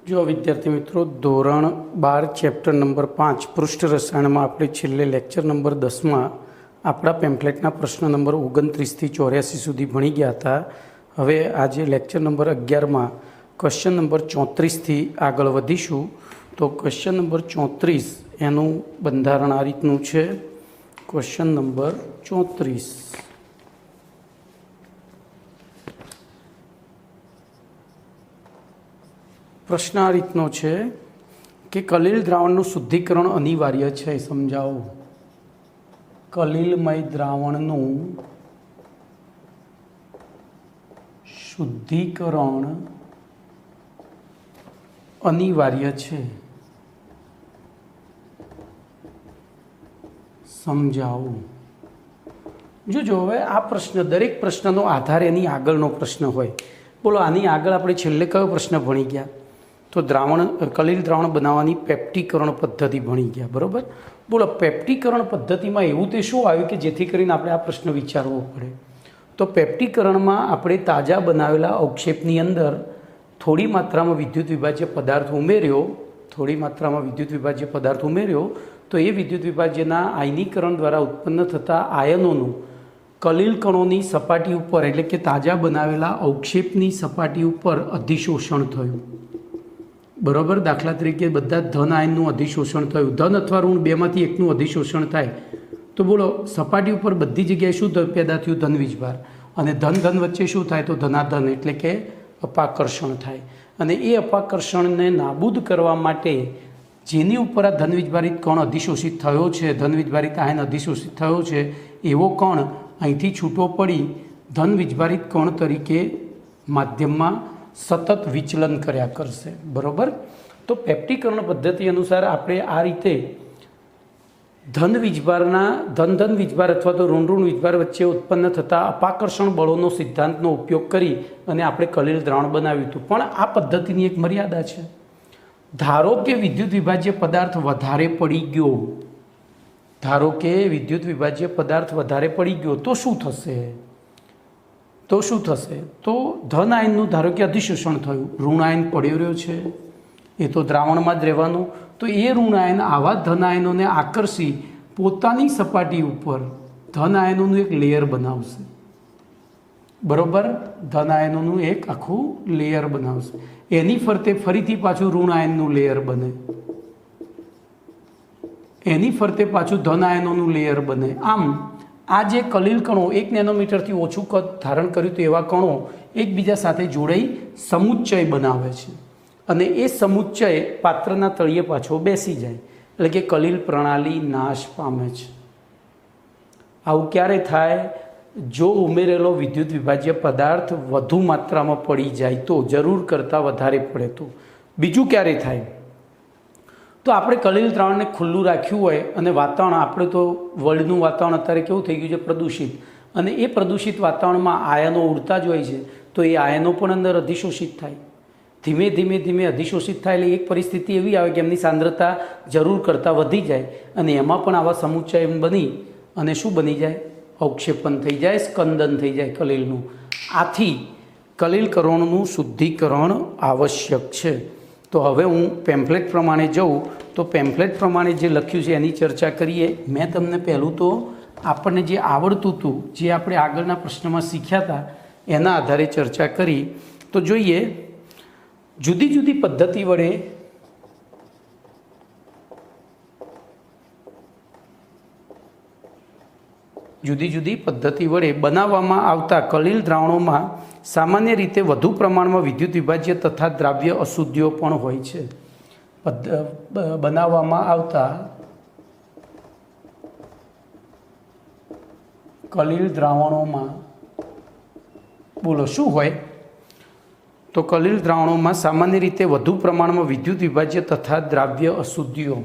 जो विद्यार्थी मित्रों धोरण 12 चैप्टर नंबर 5 पृष्ठ रसायण में આપણે છેલ્લે લેક્ચર નંબર 10 માં આપણા પેમ્ફલેટના પ્રશ્ન નંબર 29 થી 84 સુધી ભણી ગયા હતા। હવે આજે લેક્ચર નંબર 11 માં ક્વેશ્ચન નંબર 34 થી આગળ વધીશું। તો ક્વેશ્ચન નંબર 34 એનું બંધારણ આ રીતનું છે। ક્વેશ્ચન નંબર 34 प्रश्न आ रीतनो है कि कलिल द्रावणનું શુદ્ધિકરણ અનિવાર્ય છે। समझाओ कलिलमय द्रावणનું શુદ્ધિકરણ અનિવાર્ય છે। समझाओ जो હવે આ પ્રશ્ન દરેક પ્રશ્નનો આધાર એની આગળનો પ્રશ્ન હોય। બોલો આની આગળ આપણે છેલ્લે કયો પ્રશ્ન ભણી ગયા? तो द्रावण कलिल द्रावण बनावानी पेप्टीकरण पद्धति भणी गया। बराबर। बोलो पेप्टीकरण पद्धति में एवं तो शू आव्युं कि जेथी करीने आपणे आ प्रश्न विचारवो पड़े। तो पेप्टीकरण में आपणे ताजा बनावेला अवक्षेपनी अंदर थोड़ी मात्रा में विद्युत विभाज्य पदार्थ उमेर्यो, थोड़ी मात्रा में विद्युत विभाज्य पदार्थ उमेर्यो तो ये विद्युत विभाज्यना आयनीकरण द्वारा उत्पन्न थता आयनोनुं कलिल कणोनी सपाटी उपर एटले के ताजा बनावेला अवक्षेपनी सपाटी उपर अधिशोषण थयुं। बराबर। दाखला तरीके बधा धन आयनનું अधिशोषण थयुं। धन अथवा ऋण बेमांथी एकનું अधिशोषण थाय तो बोलो सपाटी पर बधी जग्याए शुं पैदा थयुं? धन वीजभार। अने धन धन वच्चे शुं थाय? तो धनाधन एटले के अपाकर्षण थाय। अने ए अपाकर्षणने नाबूद करवा माटे जेनी उपर आ धन वीजभारित कण अधिशोषित थयो छे, धन वीजभारित आयन अधिशोषित थयो छे, एवो कण અહીંથી छूटो पड़ी धन वीजभारित कण तरीके माध्यममां सतत विचलन कर्या करशे। बराबर। तो पेप्टीकरण पद्धति अनुसार आपणे आ रीते धन वीजभारना धन धन वीजभार अथवा तो ऋण ऋण वीजभार वच्चे उत्पन्न थता अपाकर्षण बळोनो सिद्धांतनो उपयोग करी अने आपणे कलिल द्रावण बनाव्युं हतुं। पण आ पद्धतिनी एक मर्यादा छे। धारो के विद्युत विभाज्य पदार्थ वधारे पड़ी गयो, धारो के विद्युत विभाज्य पदार्थ वधारे पड़ी गयो तो शुं थशे? तो शू थशे? तो धन आयनનું धारो के अधिशोषण थयुं, ऋण आयन पड्यो रह्यो छे ए तो द्रावणमां ज रहेवानो। तो ए ऋण आयन आवा धन आयनोने आकर्षी पोतानी सपाटी उपर धन आयनोनुं एक लेयर बनावशे। बरोबर। धन आयनोनुं एक आखुं लेयर बनावशे। एनी फरते फरीथी पाछुं ऋण आयननुं लेयर बने, एनी फरते पाछुं धन आयनोनुं लेयर बने। आम आज कलिल कणों 1 नेनोमीटर थी ओछुं कद धारण कर्युं तो एवा कणों एकबीजा साथे जोड़ाई समुच्चय बनावे छे अने ए समुच्चय पात्रना तळिये पाछो बेसी जाय एटले के कलिल प्रणाली नाश पामे छे। आवुं क्यारे थाय? जो उमेरेलो विद्युत विभाज्य पदार्थ वधु मात्रामां पड़ी जाय तो, जरूर करता वधारे पड़े तो। बीजुं क्यारे थाय? तो આપણે કલિલ દ્રાવણને ખુલ્લું રાખ્યું હોય અને વાતાવરણ આપણે તો વર્લ્ડનું વાતાવરણ અત્યારે કેવું થઈ ગયું છે? પ્રદૂષિત। અને એ પ્રદૂષિત વાતાવરણમાં આયનો ઉડતા જ હોય છે તો એ આયનો પણ અંદર અધિશોષિત થાય। ધીમે ધીમે ધીમે અધિશોષિત થાય એટલે એક પરિસ્થિતિ એવી આવે કે એમની સાંદ્રતા જરૂર કરતાં વધી જાય અને એમાં પણ આવા સમુચ્ચય બની અને શું બની જાય? અવક્ષેપન થઈ જાય, સ્કંદન થઈ જાય કલિલનું। આથી કલિલ કણોનું શુદ્ધિકરણ આવશ્યક છે। तो हवे हूँ पेम्फलेट प्रमाणे जाऊँ तो पेम्फलेट प्रमाणे जे लख्युं छे एनी चर्चा करिए। मैं तमने पहलू तो आपने जे आवड़तुं हतुं, जे आपणे आगळना प्रश्नमां शीख्या था एना आधारे चर्चा करी। तो जोईए जुदी जुदी पद्धति वडे जुदी जुदी पद्धति वडे बनाववामां आवता कलिल द्रावणोमां सामान्य रीते वधु प्रमाण में विद्युत विभाज्य तथा द्राव्य अशुद्धिओ पण होय छे। बनाववामां आवता कलिल द्रावणोमां बोलो शुं होय? तो कलिल द्रावणोमां सामान्य रीते वधु प्रमाण में विद्युत विभाज्य तथा द्राव्य अशुद्धिओ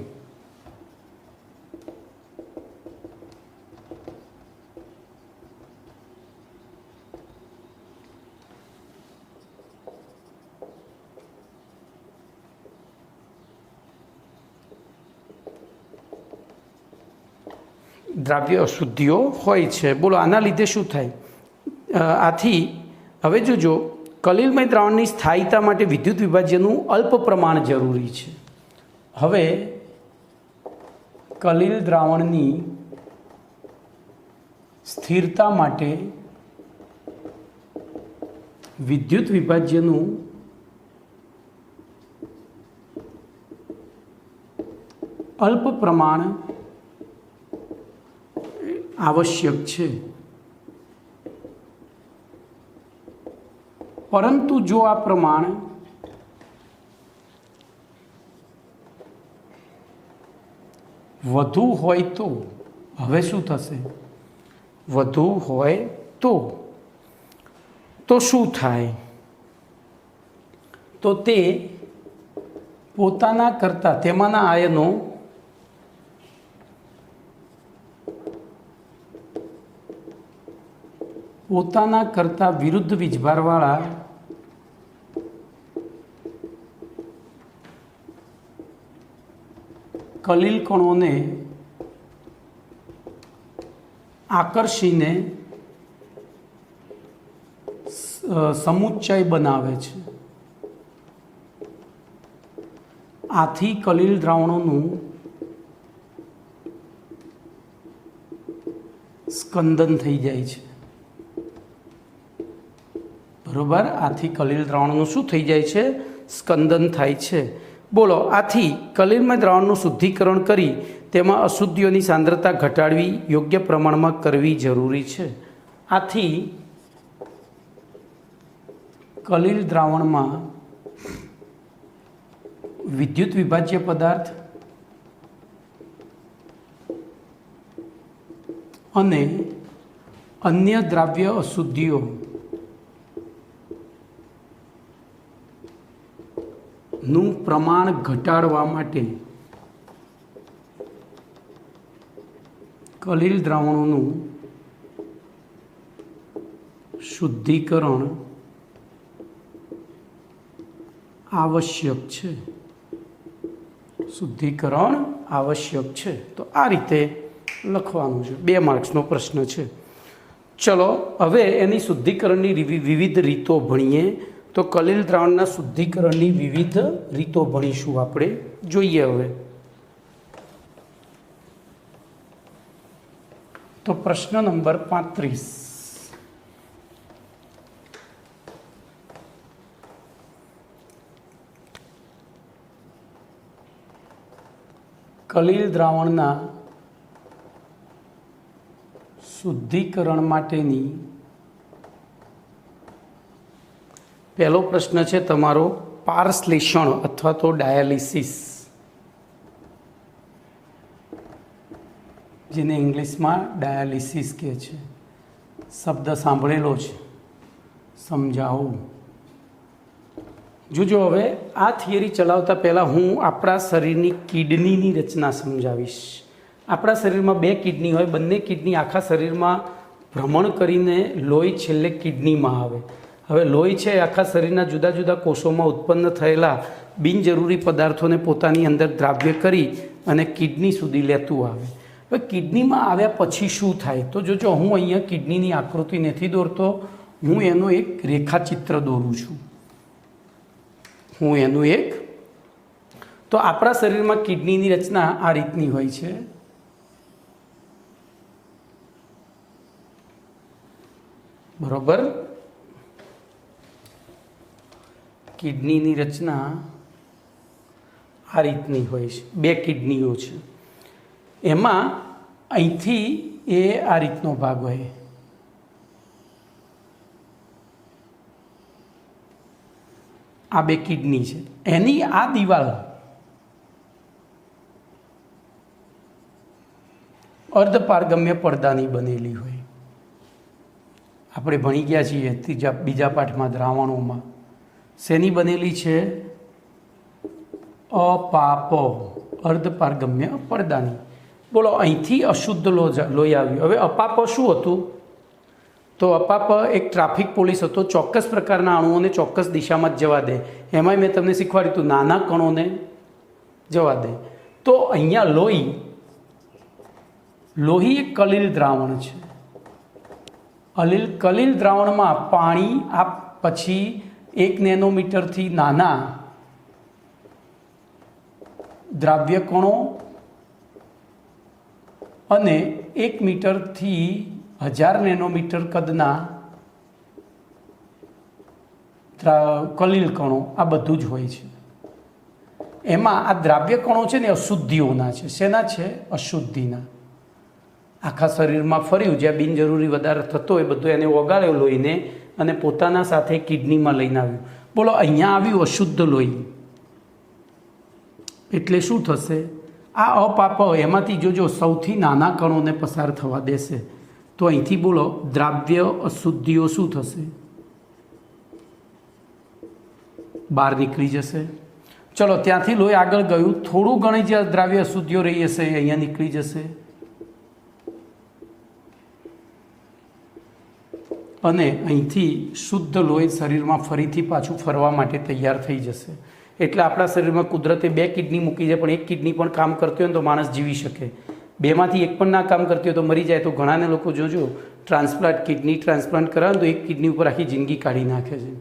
द्राव्य अशुद्धिओ होय छे। बोलो आना लीधे शुं थाय? आथी हवे जोजो કલિલમય દ્રાવણની સ્થાયીતા માટે વિદ્યુત વિભાજ્યનું અલ્પ પ્રમાણ જરૂરી છે. હવે કલિલ દ્રાવણની સ્થિરતા માટે વિદ્યુત વિભાજ્યનું અલ્પ પ્રમાણ આવશ્યક છે. પરંતુ જો આ પ્રમાણ વધુ હોય તો હવે શું થશે? વધુ હોય તો શું થાય? તો તે પોતાના કરતાં તેમાંના આયનો પોતાના કરતાં વિરુદ્ધ વીજભારવાળા કલિલ કણોને આકર્ષીને સમુચ્ચય બનાવે છે. આથી કલિલ દ્રાવણોનું સ્કંદન થઈ જાય છે. બરોબર, આથી કલિલ દ્રાવણોનું શું થઈ જાય છે? સ્કંદન થાય છે. બોલો, આથી કલિલમય દ્રાવણનું શુદ્ધિકરણ કરી તેમાં અશુદ્ધિઓની સાંદ્રતા ઘટાડવી યોગ્ય પ્રમાણમાં કરવી જરૂરી છે. આથી કલિલ દ્રાવણમાં વિદ્યુત વિભાજ્ય પદાર્થ અને અન્ય દ્રાવ્ય અશુદ્ધિઓ નું પ્રમાણ ઘટાડવા માટે કલિલ દ્રાવણોનું શુદ્ધિકરણ આવશ્યક છે. શુદ્ધિકરણ આવશ્યક છે. તો આ રીતે લખવાનું છે. 2 માર્ક્સનો પ્રશ્ન છે. ચલો હવે એની શુદ્ધિકરણની વિવિધ રીતો ભણીએ. તો કલિલ દ્રાવણના શુદ્ધિકરણની વિવિધ રીતો ભણીશું આપણે. જોઈએ હવે તો પ્રશ્ન નંબર 35. કલિલ દ્રાવણના શુદ્ધિકરણ માટેની પહેલો પ્રશ્ન છે તમારો પારશ્લેષણ અથવા તો ડાયાલિસિસ, જેને ઇંગ્લિશમાં ડાયાલિસિસ કહે છે. શબ્દ સાંભળેલો છે, સમજાવું. જોજો હવે આ થિયરી ચલાવતા પહેલાં હું આપણા શરીરની કિડનીની રચના સમજાવીશ. આપણા શરીરમાં 2 કિડની હોય. બંને કિડની આખા શરીરમાં ભ્રમણ કરીને લોહી છેલ્લે કિડનીમાં આવે. હવે લોહી છે આખા શરીરના જુદા જુદા કોષોમાં ઉત્પન્ન થયેલા બિનજરૂરી પદાર્થોને પોતાની અંદર દ્રાવ્ય કરી અને કિડની સુધી લેતું આવે. હવે કિડનીમાં આવ્યા પછી શું થાય? તો જોજો, હું અહીંયા કિડનીની આકૃતિ નથી દોરતો, હું એનું એક રેખાચિત્ર દોરું છું. તો આપણા શરીરમાં કિડનીની રચના આ રીતની હોય છે. બરોબર, કિડનીની રચના આ રીતની હોય છે. 2 કિડનીઓ છે. એમાં અહીંથી એ આ રીતનો ભાગ હોય. આ 2 કિડની છે. એની આ દિવાલ અર્ધપારગમ્ય પડદાની બનેલી હોય. આપણે ભણી ગયા છીએ બીજા પાઠમાં દ્રાવણોમાં. શેની બનેલી છે? અપાપ, અર્ધપારગમ્ય પડદાની. બોલો, અહીંથી અશુદ્ધ લોહી આવ્યું. હવે અપાપ શું હતું? તો અપાપ એક ટ્રાફિક પોલીસ હતો. ચોક્કસ પ્રકારના અણુઓને ચોક્કસ દિશામાં જ જવા દે. એમાંય મેં તમને શીખવાડ્યું હતું, નાના કણોને જવા દે. તો અહીંયા લોહી એક કલિલ દ્રાવણ છે. કલિલ દ્રાવણમાં પાણી, આ પછી 1 નેનોમીટરથી નાના દ્રાવ્ય કણો અને 1 મીટરથી 1000 નેનોમીટર કદના કલીલ કણો, આ બધું જ હોય છે. એમાં આ દ્રાવ્ય કણો છે ને અશુદ્ધિઓના છે. શેના છે? અશુદ્ધિના. આખા શરીરમાં ફર્યું, જ્યાં બિનજરૂરી વધારે થતો હોય બધું એને ઓગાળ્યો લોહીને અને પોતાના સાથે કિડનીમાં લઈને આવ્યું. બોલો, અહીંયા આવ્યું અશુદ્ધ લોહી, એટલે શું થશે? આ અપાપ એમાંથી જોજો સૌથી નાના કણોને પસાર થવા દેશે તો અહીંથી બોલો દ્રાવ્ય અશુદ્ધિઓ શું થશે? બહાર નીકળી જશે. ચલો, ત્યાંથી લોહી આગળ ગયું, થોડું ઘણી જે દ્રાવ્ય અશુદ્ધિઓ રહી હશે એ અહીંયા નીકળી જશે અને અહીંથી શુદ્ધ લોહી શરીરમાં ફરીથી પાછું ફરવા માટે તૈયાર થઈ જશે. એટલે આપણા શરીરમાં કુદરતે 2 કિડની મૂકી છે, પણ 1 કિડની પણ કામ કરતી હોય ને તો માણસ જીવી શકે. 2માંથી 1 પણ ના કામ કરતી હોય તો મરી જાય. તો ઘણાને લોકો જોજો કિડની ટ્રાન્સપ્લાન્ટ કરાવે તો 1 કિડની ઉપર આખી જિંદગી કાઢી નાખે છે.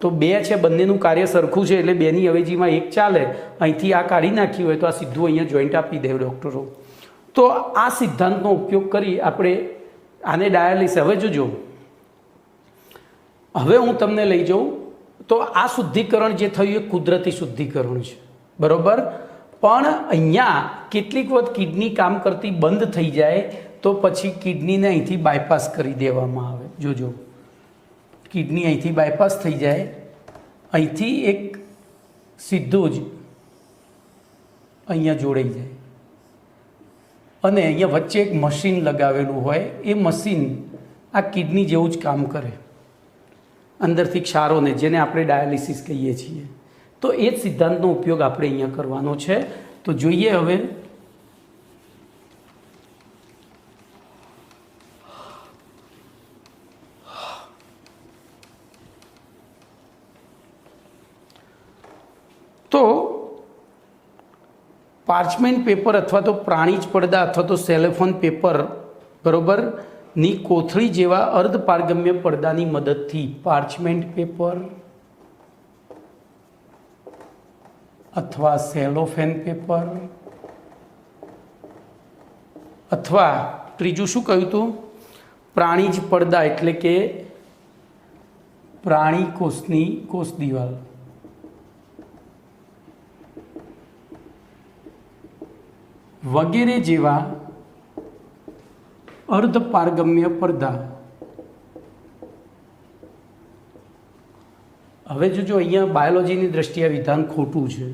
તો 2 છે, બંનેનું કાર્ય સરખું છે, એટલે 2ની અવેજીમાં 1 ચાલે. અહીંથી આ કાઢી નાખી હોય તો આ સીધું અહીંયા જોઈન્ટ આપી દે ડૉક્ટરો. તો આ સિદ્ધાંતનો ઉપયોગ કરી આપણે આને ડાયાલિસિસ. હવે જોજો, હવે હું તમને લઈ જાઉં તો આ શુદ્ધિકરણ જે થયું એ કુદરતી શુદ્ધિકરણ છે, બરાબર. પણ અહીંયા કેટલીક વખત કિડની કામ કરતી બંધ થઈ જાય તો પછી કિડનીને અહીંથી બાયપાસ કરી દેવામાં આવે. જોજો, કિડની અહીંથી બાયપાસ થઈ જાય, અહીંથી એક સીધું જ અહીંયા જોડાઈ જાય અને અહીંયા વચ્ચે એક મશીન લગાવેલું હોય. એ મશીન આ કિડની જેવું જ કામ કરે, અંદરથી ક્ષારોને, જેને આપણે ડાયાલિસિસ કહીએ છીએ. તો એ જ સિદ્ધાંતનો ઉપયોગ આપણે અહીંયા કરવાનો છે. તો જોઈએ હવે તો પાર્ચમેન્ટ પેપર અથવા તો પ્રાણીજ પડદા અથવા તો સેલોફોન પેપર, બરોબર, ની કોથળી જેવા અર્ધપારગમ્ય પડદાની મદદથી પાર્ચમેન્ટ પેપર અથવા સેલોફેન પેપર અથવા ત્રીજું શું કહ્યું હતું? પ્રાણીજ પડદા એટલે કે પ્રાણી કોષની કોષ દિવાલ વગેરે જેવા અર્ધપારગમ્ય પડદા. હવે જોજો, અહીંયા બાયોલોજીની દ્રષ્ટિએ વિધાન ખોટું છે,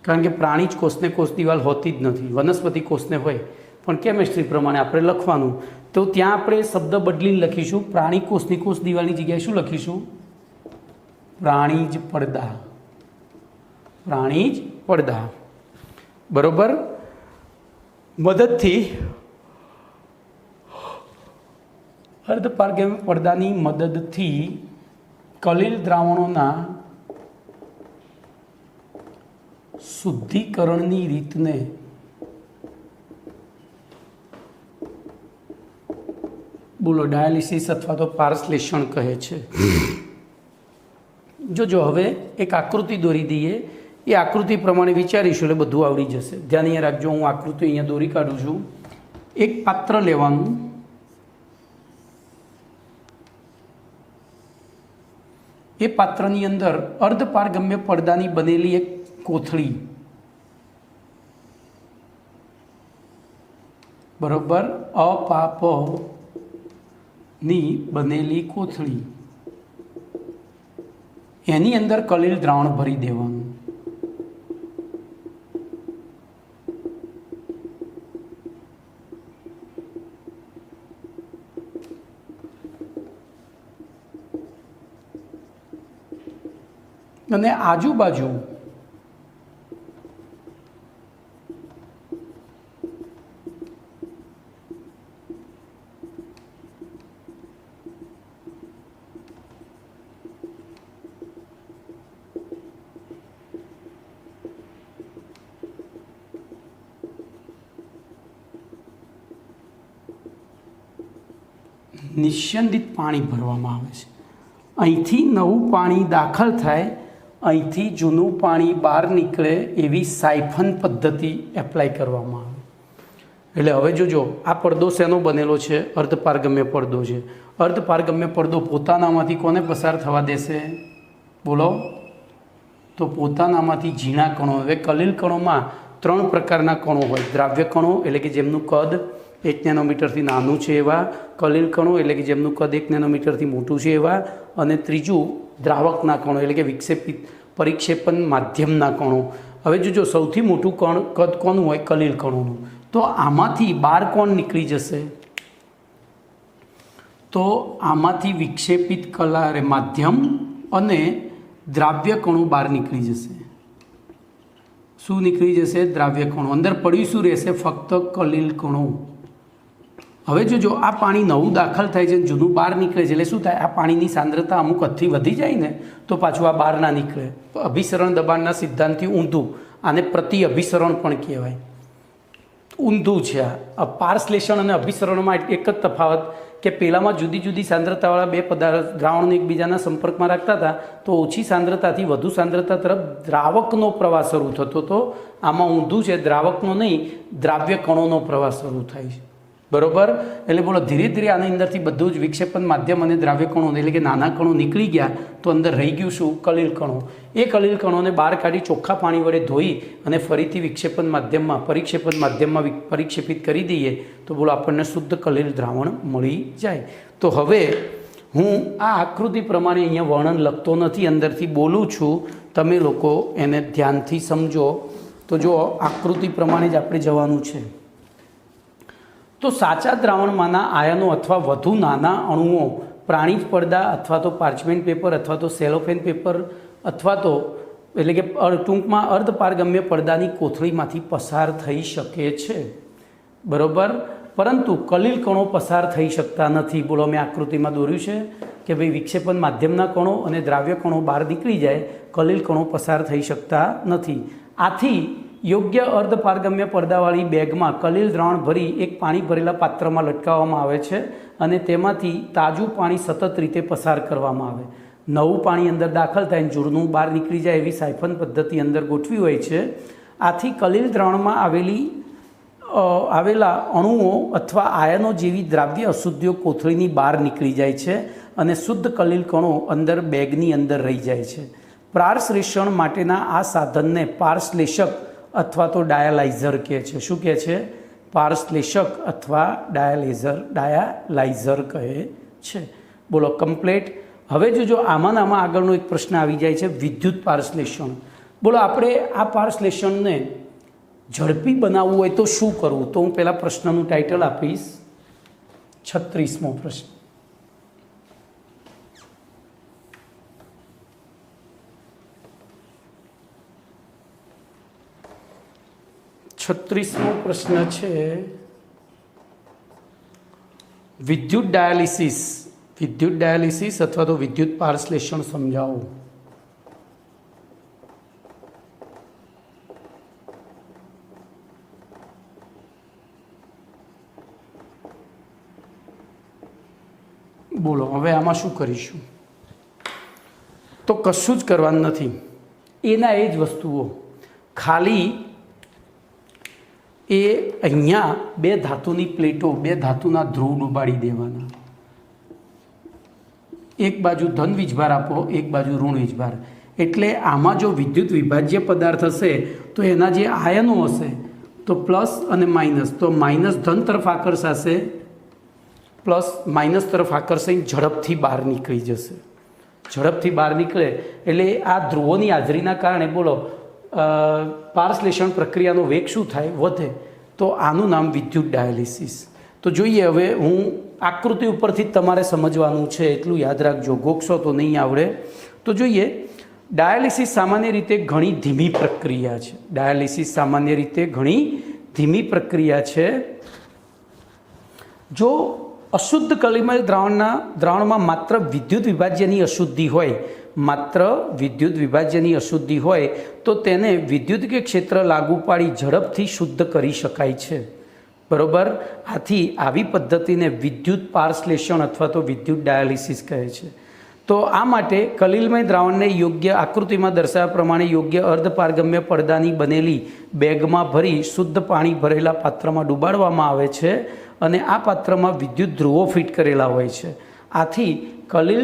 કારણ કે પ્રાણી જ કોષને કોષ દિવાલ હોતી જ નથી. વનસ્પતિ કોષને હોય, પણ કેમેસ્ટ્રી પ્રમાણે આપણે લખવાનું તો ત્યાં આપણે શબ્દ બદલીને લખીશું. પ્રાણી કોષની કોષ દિવાલની જગ્યાએ શું લખીશું? પ્રાણીજ પડદા. પ્રાણીજ પડદા, બરોબર, મદદથી અર્ધપારગમ્ય પડદાની મદદથી કલીલ દ્રાવણોના શુદ્ધિકરણની રીતને બોલો ડાયાલિસિસ અથવા તો પારશ્લેષણ કહે છે. જોજો, હવે એક આકૃતિ દોરી દઈએ. એ આકૃતિ પ્રમાણે વિચારીશું એટલે બધું આવડી જશે. ધ્યાન અહીંયા રાખજો, હું આકૃતિ અહીંયા દોરી કાઢું છું. એક પાત્ર લેવાનું, એ પાત્રની અંદર અર્ધપારગમ્ય પડદાની બનેલી એક કોથળી, બરોબર, અપાપની બનેલી કોથળી, એની અંદર કલીલ દ્રાવણ ભરી દેવાનું. અને આજુબાજુ નિસ્યંદિત પાણી ભરવામાં આવે છે. અહીંથી નવું પાણી દાખલ થાય, અહીંથી જૂનું પાણી બહાર નીકળે એવી સાયફન પદ્ધતિ એપ્લાય કરવામાં આવે. એટલે હવે જોજો, આ પડદો શેનો બનેલો છે? અર્ધપારગમ્ય પડદો છે. અર્ધપારગમ્ય પડદો પોતાનામાંથી કોને પસાર થવા દેશે? બોલો. તો પોતાનામાંથી ઝીણા કણો. હવે કલીલ કણોમાં 3 પ્રકારના કણો હોય. દ્રાવ્ય કણો એટલે કે જેમનું કદ 1 નેનોમીટરથી નાનું છે એવા, કલીલ કણો એટલે કે જેમનું કદ 1 નેનોમીટરથી મોટું છે એવા, અને ત્રીજું દ્રાવકના કણો એટલે કે વિક્ષેપિત પરિક્ષેપણ માધ્યમના કણો. હવે જોજો, સૌથી મોટું કદ કોનું હોય? કલીલ કણોનું. તો આમાંથી બહાર કોણ નીકળી જશે? તો આમાંથી વિક્ષેપિત માધ્યમ અને દ્રાવ્ય કણો બહાર નીકળી જશે. શું નીકળી જશે? દ્રાવ્ય કણો. અંદર પડ્યું શું રહેશે? ફક્ત કલીલ કણો. હવે જોજો, આ પાણી નવું દાખલ થાય છે, જૂનું બહાર નીકળે છે, એટલે શું થાય? આ પાણીની સાંદ્રતા અમુક હદથી વધી જાય ને, તો પાછું આ બહાર ના નીકળે. અભિસરણ દબાણના સિદ્ધાંતથી ઊંધું. આને પ્રતિ અભિસરણ પણ કહેવાય. ઊંધું છે આ. પારશ્લેષણ અને અભિસરણમાં એક જ તફાવત કે પહેલાંમાં જુદી જુદી સાંદ્રતાવાળા બે પદાર્થ દ્રાવણને એકબીજાના સંપર્કમાં રાખતા હતા, તો ઓછી સાંદ્રતાથી વધુ સાંદ્રતા તરફ દ્રાવકનો પ્રવાહ શરૂ થતો હતો. આમાં ઊંધું છે, દ્રાવકનો નહીં, દ્રાવ્ય કણોનો પ્રવાહ શરૂ થાય છે. બરાબર? એટલે બોલો, ધીરે ધીરે આની અંદરથી બધું જ વિક્ષેપણ માધ્યમ અને દ્રાવ્ય કણો એટલે કે નાના કણો નીકળી ગયા, તો અંદર રહી ગયું શું? કલીલ કણો. એ કલીલ કણોને બહાર કાઢી ચોખ્ખા પાણી વડે ધોઈ અને ફરીથી વિક્ષેપણ માધ્યમમાં પરિક્ષેપિત કરી દઈએ, તો બોલો આપણને શુદ્ધ કલીલ દ્રાવણ મળી જાય. તો હવે હું આ આકૃતિ પ્રમાણે અહીંયા વર્ણન લખતો નથી, અંદરથી બોલું છું, તમે લોકો એને ધ્યાનથી સમજો. તો જો આકૃતિ પ્રમાણે જ આપણે જવાનું છે. તો સાચા દ્રાવણમાંના આયનો અથવા વધુ નાના અણુઓ પ્રાણીજ પડદા અથવા તો પાર્ચમેન્ટ પેપર અથવા તો સેલોફેન પેપર અથવા તો એટલે કે ટૂંકમાં અર્ધપારગમ્ય પડદાની કોથળીમાંથી પસાર થઈ શકે છે. બરાબર? પરંતુ કલીલ કણો પસાર થઈ શકતા નથી. બોલો, મેં આકૃતિમાં દોર્યું છે કે ભાઈ વિક્ષેપણ માધ્યમના કણો અને દ્રાવ્ય કણો બહાર નીકળી જાય, કલીલ કણો પસાર થઈ શકતા નથી. આથી યોગ્ય અર્ધપારગમ્ય પડદાવાળી બેગમાં કલીલ દ્રાવણ ભરી એક પાણી ભરેલા પાત્રમાં લટકાવવામાં આવે છે અને તેમાંથી તાજું પાણી સતત રીતે પસાર કરવામાં આવે. નવું પાણી અંદર દાખલ થાય, જૂનું બહાર નીકળી જાય એવી સાયફન પદ્ધતિ અંદર ગોઠવી હોય છે. આથી કલીલ દ્રાવણમાં આવેલા અણુઓ અથવા આયનો જેવી દ્રાવ્ય અશુદ્ધિઓ કોથળીની બહાર નીકળી જાય છે અને શુદ્ધ કલીલ કણો અંદર બેગની અંદર રહી જાય છે. પારશ્લેષણ માટેના આ સાધનને પારશ્લેષક અથવા તો ડાયાલાઇઝર કહે છે. શું કહે છે? પારશ્લેષક અથવા ડાયાલાઇઝર કહે છે. બોલો, કમ્પ્લેટ. હવે જોજો, આમાં આગળનો એક પ્રશ્ન આવી જાય છે, વિદ્યુત પારશ્લેષણ. બોલો, આપણે આ પારશ્લેષણને ઝડપી બનાવવું હોય તો શું કરવું? તો હું પહેલાં પ્રશ્નનું ટાઇટલ આપીશ, 36મો પ્રશ્ન. છત્રીસમો પ્રશ્ન છે, વિદ્યુત ડાયાલિસિસ અથવા તો વિદ્યુત પારશ્લેષણ સમજાવો. બોલો, હવે આમાં શું કરીશું? તો કશું જ કરવાનું નથી. એના એ જ વસ્તુઓ, ખાલી એ અહીંયા બે ધાતુની પ્લેટો, બે ધાતુના ધ્રુવ ડૂબાડી દેવાના. એક બાજુ ધન વીજભાર આપો, એક બાજુ ઋણ વીજભાર. એટલે આમાં જો વિદ્યુત વિભાજ્ય પદાર્થ હશે તો એના જે આયનો હશે તો પ્લસ અને માઇનસ, તો માઇનસ ધન તરફ આકર્ષાશે, પ્લસ માઇનસ તરફ આકર્ષાઈને ઝડપથી બહાર નીકળી જશે. ઝડપથી બહાર નીકળે એટલે આ ધ્રુવોની હાજરીના કારણે બોલો પારશ્લેષણ પ્રક્રિયાનો વેગ શું થાય? વધે. તો આનું નામ વિદ્યુત ડાયાલિસિસ. તો જોઈએ, હવે હું આકૃતિ ઉપરથી જ તમારે સમજવાનું છે, એટલું યાદ રાખજો, ગોખશો તો નહીં આવડે. તો જોઈએ, ડાયાલિસિસ સામાન્ય રીતે ઘણી ધીમી પ્રક્રિયા છે. ડાયાલિસિસ સામાન્ય રીતે ઘણી ધીમી પ્રક્રિયા છે. જો અશુદ્ધ કલીમલ દ્રાવણમાં માત્ર વિદ્યુત વિભાજ્યની અશુદ્ધિ હોય તો તેને વિદ્યુતીય ક્ષેત્ર લાગુ પાડી ઝડપથી શુદ્ધ કરી શકાય છે. બરાબર? આથી આવી પદ્ધતિને વિદ્યુત પારશ્લેષણ અથવા તો વિદ્યુત ડાયાલિસિસ કહે છે. તો તો આ માટે કલિલમય દ્રાવણને યોગ્ય આકૃતિમાં દર્શાવ્યા પ્રમાણે યોગ્ય અર્ધપારગમ્ય પડદાની બનેલી બેગમાં ભરી શુદ્ધ પાણી ભરેલા પાત્રમાં ડુબાડવામાં આવે છે અને આ પાત્રમાં વિદ્યુત ધ્રુવો ફિટ કરેલા હોય છે. આથી કલિલ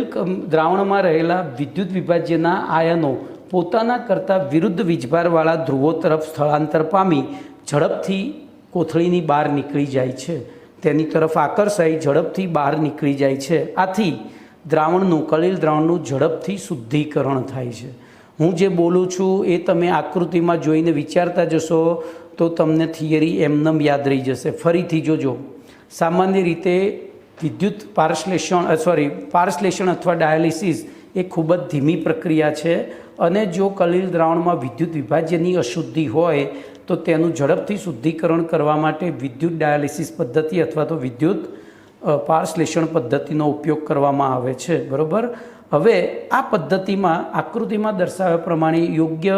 દ્રાવણમાં રહેલા વિદ્યુત વિભાજ્યના આયનો પોતાના કરતાં વિરુદ્ધ વીજભારવાળા ધ્રુવો તરફ સ્થળાંતર પામી ઝડપથી કોથળીની બહાર નીકળી જાય છે. તેની તરફ આકર્ષાઈ ઝડપથી બહાર નીકળી જાય છે. આથી દ્રાવણનું કલિલ દ્રાવણનું ઝડપથી શુદ્ધિકરણ થાય છે. હું જે બોલું છું એ તમે આકૃતિમાં જોઈને વિચારતા જશો તો તમને થિયરી એમનેમ યાદ રહી જશે. ફરીથી જોજો. સામાન્ય રીતે વિદ્યુત પારશ્લેષણ અથવા ડાયાલિસિસ એ ખૂબ જ ધીમી પ્રક્રિયા છે અને જો કલિલ દ્રાવણમાં વિદ્યુત વિભાજ્યની અશુદ્ધિ હોય તો તેનું ઝડપથી શુદ્ધિકરણ કરવા માટે વિદ્યુત ડાયાલિસિસ પદ્ધતિ અથવા તો વિદ્યુત પારશ્લેષણ પદ્ધતિનો ઉપયોગ કરવામાં આવે છે. બરાબર. હવે આ પદ્ધતિમાં આકૃતિમાં દર્શાવ્યા પ્રમાણે યોગ્ય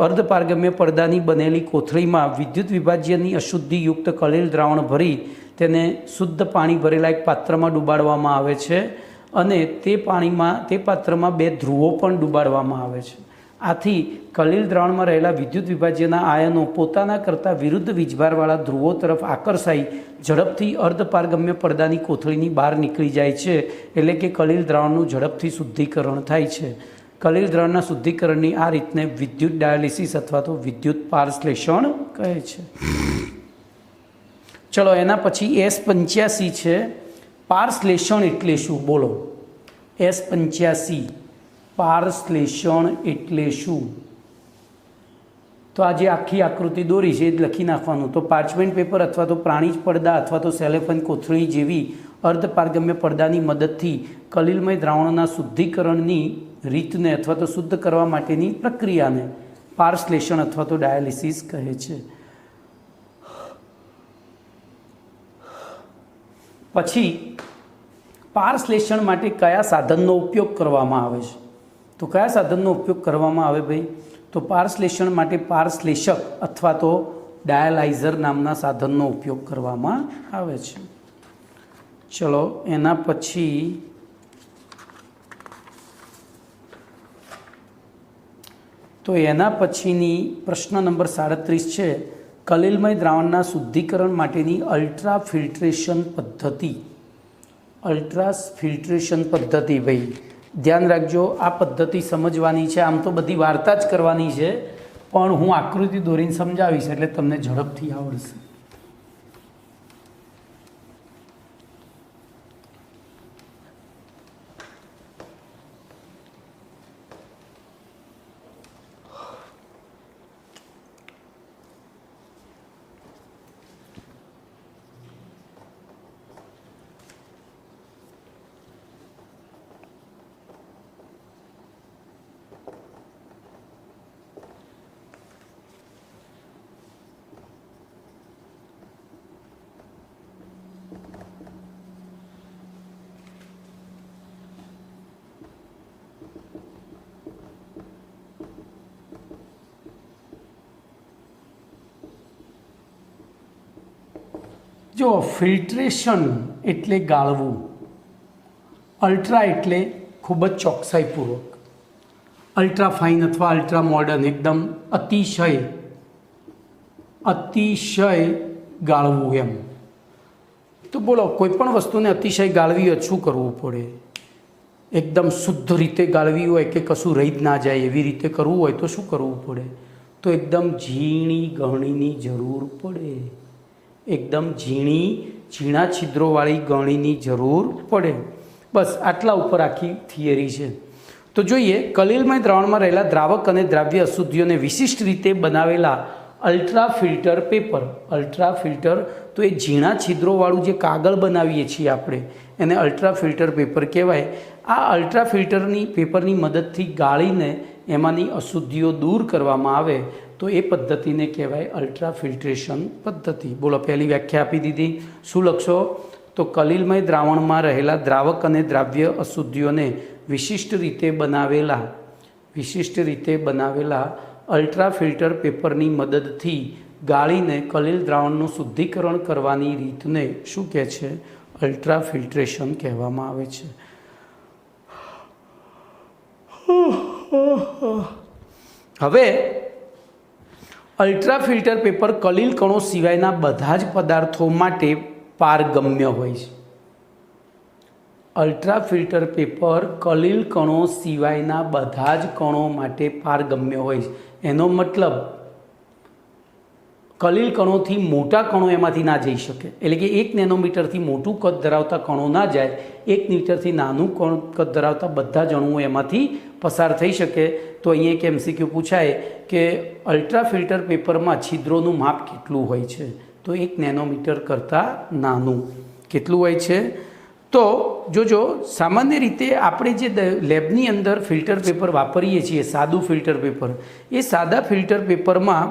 અર્ધપારગમ્ય પડદાની બનેલી કોથળીમાં વિદ્યુત વિભાજ્યની અશુદ્ધિયુક્ત કલિલ દ્રાવણ ભરી તેને શુદ્ધ પાણી ભરેલા એક પાત્રમાં ડુબાડવામાં આવે છે અને તે પાત્રમાં 2 ધ્રુવો પણ ડુબાડવામાં આવે છે. આથી કલિલ દ્રાવણમાં રહેલા વિદ્યુત વિભાજ્યના આયનો પોતાના કરતાં વિરુદ્ધ વીજભારવાળા ધ્રુવો તરફ આકર્ષાઈ ઝડપથી અર્ધપારગમ્ય પડદાની કોથળીની બહાર નીકળી જાય છે. એટલે કે કલિલ દ્રાવણનું ઝડપથી શુદ્ધિકરણ થાય છે. કલિલ દ્રાવણના શુદ્ધિકરણની આ રીતને વિદ્યુત ડાયાલિસિસ અથવા તો વિદ્યુત પારશ્લેષણ કહે છે. ચલો એના પછી S85 છે. પારશ્લેષણ એટલે શું? બોલો. S85 પારશ્લેષણ એટલે શું? તો આ જે આખી આકૃતિ દોરી છે એ જ લખી નાખવાનું. તો પાર્ચમેન્ટ પેપર અથવા તો પ્રાણીજ પડદા અથવા તો સેલોફેન કોથળી જેવી અર્ધપારગમ્ય પડદાની મદદથી કલિલમય દ્રાવણોના શુદ્ધિકરણની રીતને અથવા તો શુદ્ધ કરવા માટેની પ્રક્રિયાને પારશ્લેષણ અથવા તો ડાયાલિસિસ કહે છે. પછી પારશ્લેષણ માટે કયા સાધનનો ઉપયોગ કરવામાં આવે છે? તો કયા સાધનનો ઉપયોગ કરવામાં આવે ભાઈ? તો પારશ્લેષણ માટે પારશ્લેષક અથવા તો ડાયાલાઇઝર નામના સાધનનો ઉપયોગ કરવામાં આવે છે. ચલો એના પછી પછીની પ્રશ્ન નંબર 37 છે. કલિલમય દ્રાવણના શુદ્ધિકરણ માટેની અલ્ટ્રા ફિલ્ટ્રેશન પદ્ધતિ. અલ્ટ્રા ફિલ્ટ્રેશન પદ્ધતિ ભાઈ ધ્યાન રાખજો. આ પદ્ધતિ સમજવાની છે. આમ તો બધી વાર્તા જ કરવાની છે પણ હું આકૃતિ દોરીને સમજાવીશ એટલે તમને ઝડપથી આવડશે. જો ફિલ્ટ્રેશન એટલે ગાળવું, અલ્ટ્રા એટલે ખૂબ જ ચોકસાઈપૂર્વક, અલ્ટ્રા ફાઇન અથવા અલ્ટ્રા મોડર્ન એકદમ અતિશય ગાળવું એમ. તો બોલો કોઈ પણ વસ્તુને અતિશય ગાળવી હોય શું કરવું પડે? એકદમ શુદ્ધ રીતે ગાળવી હોય કે કશું રહી જ ના જાય એવી રીતે કરવું હોય તો શું કરવું પડે? તો એકદમ ઝીણી ગળણીની જરૂર પડે. એકદમ ઝીણા છિદ્રોવાળી ગળણીની જરૂર પડે. બસ આટલા ઉપર આખી થિયરી છે. તો જોઈએ કલિલમય દ્રાવણમાં રહેલા દ્રાવક અને દ્રાવ્ય અશુદ્ધિઓને વિશિષ્ટ રીતે બનાવેલા ultra filter paper. Ultra filter તો એ ઝીણા છિદ્રોવાળું જે કાગળ બનાવીએ છીએ આપણે એને અલ્ટ્રા ફિલ્ટર પેપર કહેવાય. આ અલ્ટ્રા ફિલ્ટરની પેપરની મદદથી ગાળીને એમાંની અશુદ્ધિઓ દૂર કરવામાં આવે તો એ પદ્ધતિને કહેવાય અલ્ટ્રા ફિલ્ટ્રેશન પદ્ધતિ. બોલો પહેલી વ્યાખ્યા આપી દીધી. શું લખશો? તો કલિલમય દ્રાવણમાં રહેલા દ્રાવક અને દ્રાવ્ય અશુદ્ધિઓને વિશિષ્ટ રીતે બનાવેલા અલ્ટ્રા ફિલ્ટર પેપરની મદદથી ગાળીને કલિલ દ્રાવણનું શુદ્ધિકરણ કરવાની રીતને શું કહે છે? અલ્ટ્રા ફિલ્ટ્રેશન કહેવામાં આવે છે. હવે અલ્ટ્રા ફિલ્ટર પેપર કલીલ કણો સિવાયના બધા જ પદાર્થો માટે પારગમ્ય હોય છે. અલ્ટ્રા ફિલ્ટર પેપર કલીલ કણો સિવાયના બધા જ કણો માટે પારગમ્ય હોય છે. એનો મતલબ કલીલ કણોથી મોટા કણો એમાંથી ના જઈ શકે, એટલે કે 1 નેનોમીટરથી મોટું કદ ધરાવતા કણો ના જાય, 1 મીટરથી નાનું કદ ધરાવતા બધા જ અણુઓ એમાંથી પસાર થઈ શકે. તો અહીંયા એક MCQ પૂછાય કે અલ્ટ્રા ફિલ્ટર પેપરમાં છિદ્રોનું માપ કેટલું હોય છે? તો 1 નેનોમીટર કરતાં નાનું. કેટલું હોય છે? તો જોજો, સામાન્ય રીતે આપણે જે લેબની અંદર ફિલ્ટર પેપર વાપરીએ છીએ, સાદું ફિલ્ટર પેપર, એ સાદા ફિલ્ટર પેપરમાં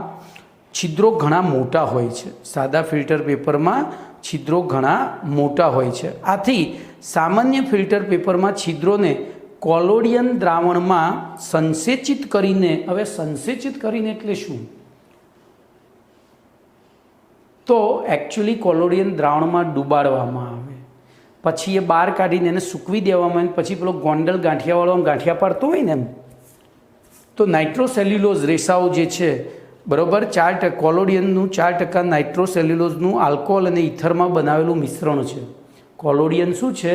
છિદ્રો ઘણા મોટા હોય છે. સાદા ફિલ્ટર પેપરમાં છિદ્રો ઘણા મોટા હોય છે. આથી સામાન્ય ફિલ્ટર પેપરમાં છિદ્રોને કોલોડિયન દ્રાવણમાં સંસેચિત કરીને, હવે સંસેચિત કરીને એટલે શું? તો એકચ્યુઅલી કોલોડિયન દ્રાવણમાં ડુબાડવામાં આવે, પછી એ બહાર કાઢીને એને સૂકવી દેવામાં આવે, પછી પેલો ગોંડલ ગાંઠિયાવાળો ગાંઠિયા પાડતો હોય ને એમ, તો નાઇટ્રોસેલ્યુલોઝ રેસાઓ જે છે, બરાબર, 4% કોલોડિયનનું 4% નાઇટ્રોસેલ્યુલોઝનું આલ્કોહોલ અને ઇથરમાં બનાવેલું મિશ્રણ છે. કોલોડિયન શું છે?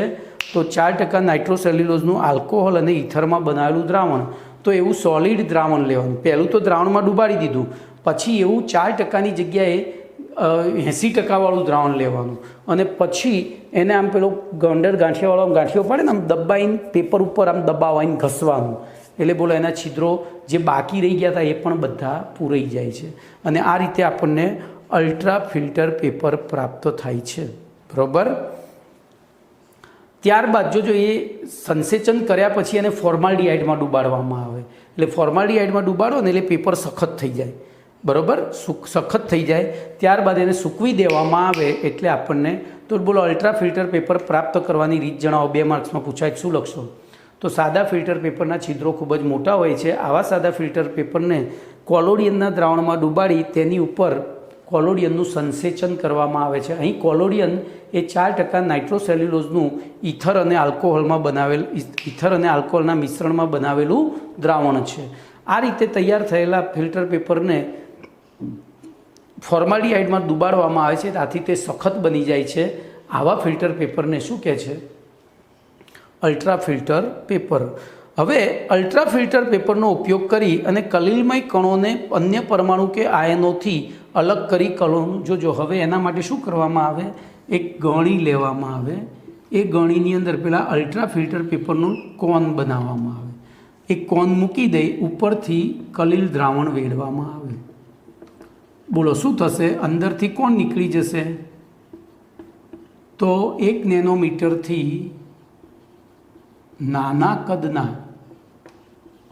તો 4% નાઇટ્રોસેલ્યુલોઝનું આલ્કોહોલ અને ઇથરમાં બનાવેલું દ્રાવણ. તો એવું સોલિડ દ્રાવણ લેવાનું. પહેલું તો દ્રાવણમાં ડુબાડી દીધું, પછી એવું 4%ની જગ્યાએ 80% વાળું દ્રાવણ લેવાનું, અને પછી એને આમ પેલો ગોંડલ ગાંઠિયાવાળો ગાંઠિયો પડે ને, આમ દબાઈને પેપર ઉપર આમ દબાવીને ઘસવાનું, એટલે બોલો એના છિદ્રો જે બાકી રહી ગયા હતા એ પણ બધા પૂરાઈ જાય છે. અને આ રીતે આપણને અલ્ટ્રા ફિલ્ટર પેપર પ્રાપ્ત થાય છે. બરાબર. ત્યારબાદ જોજો, એ સંસેચન કર્યા પછી એને ફોર્માલ્ડિહાઇડમાં ડુબાડવામાં આવે. એટલે ફોર્માલ્ડિહાઇડમાં ડુબાડો ને એટલે પેપર સખત થઈ જાય. બરાબર, સખત થઈ જાય. ત્યારબાદ એને સૂકવી દેવામાં આવે એટલે આપણને, તો બોલો અલ્ટ્રા ફિલ્ટર પેપર પ્રાપ્ત કરવાની રીત જણાવો. 2 માર્ક્સમાં પૂછાય. શું લખશો? તો સાદા ફિલ્ટર પેપરના છિદ્રો ખૂબ જ મોટા હોય છે. આવા સાદા ફિલ્ટર પેપરને કોલોડિયનના દ્રાવણમાં ડુબાડી તેની ઉપર કોલોડિયનનું સંસેચન કરવામાં આવે છે. અહીં કોલોડિયન એ 4% નાઇટ્રોસેલ્યુલોઝનું ઇથર અને આલ્કોહોલના મિશ્રણમાં બનાવેલું દ્રાવણ છે. આ રીતે તૈયાર થયેલા ફિલ્ટર પેપરને ફોર્માલ્ડિહાઇડમાં ડુબાડવામાં આવે છે, આથી તે સખત બની જાય છે. આવા ફિલ્ટર પેપરને શું કહે છે? Ultra filter paper. હવે અલ્ટ્રા ફિલ્ટર પેપરનો ઉપયોગ કરી અને કલીલમય કણોને અન્ય પરમાણુ કે આયનોથી અલગ કરી કણોનું, જોજો હવે એના માટે શું કરવામાં આવે? એક ગણી લેવામાં આવે. એ ગણીની અંદર પેલા અલ્ટ્રા ફિલ્ટર પેપરનું કોન બનાવવામાં આવે. એક કોન મૂકી દઈ, ઉપરથી કલીલ દ્રાવણ વેડવામાં આવે. બોલો શું થશે? અંદરથી કોણ નીકળી જશે? તો 1 નેનોમીટરથી નાના કદના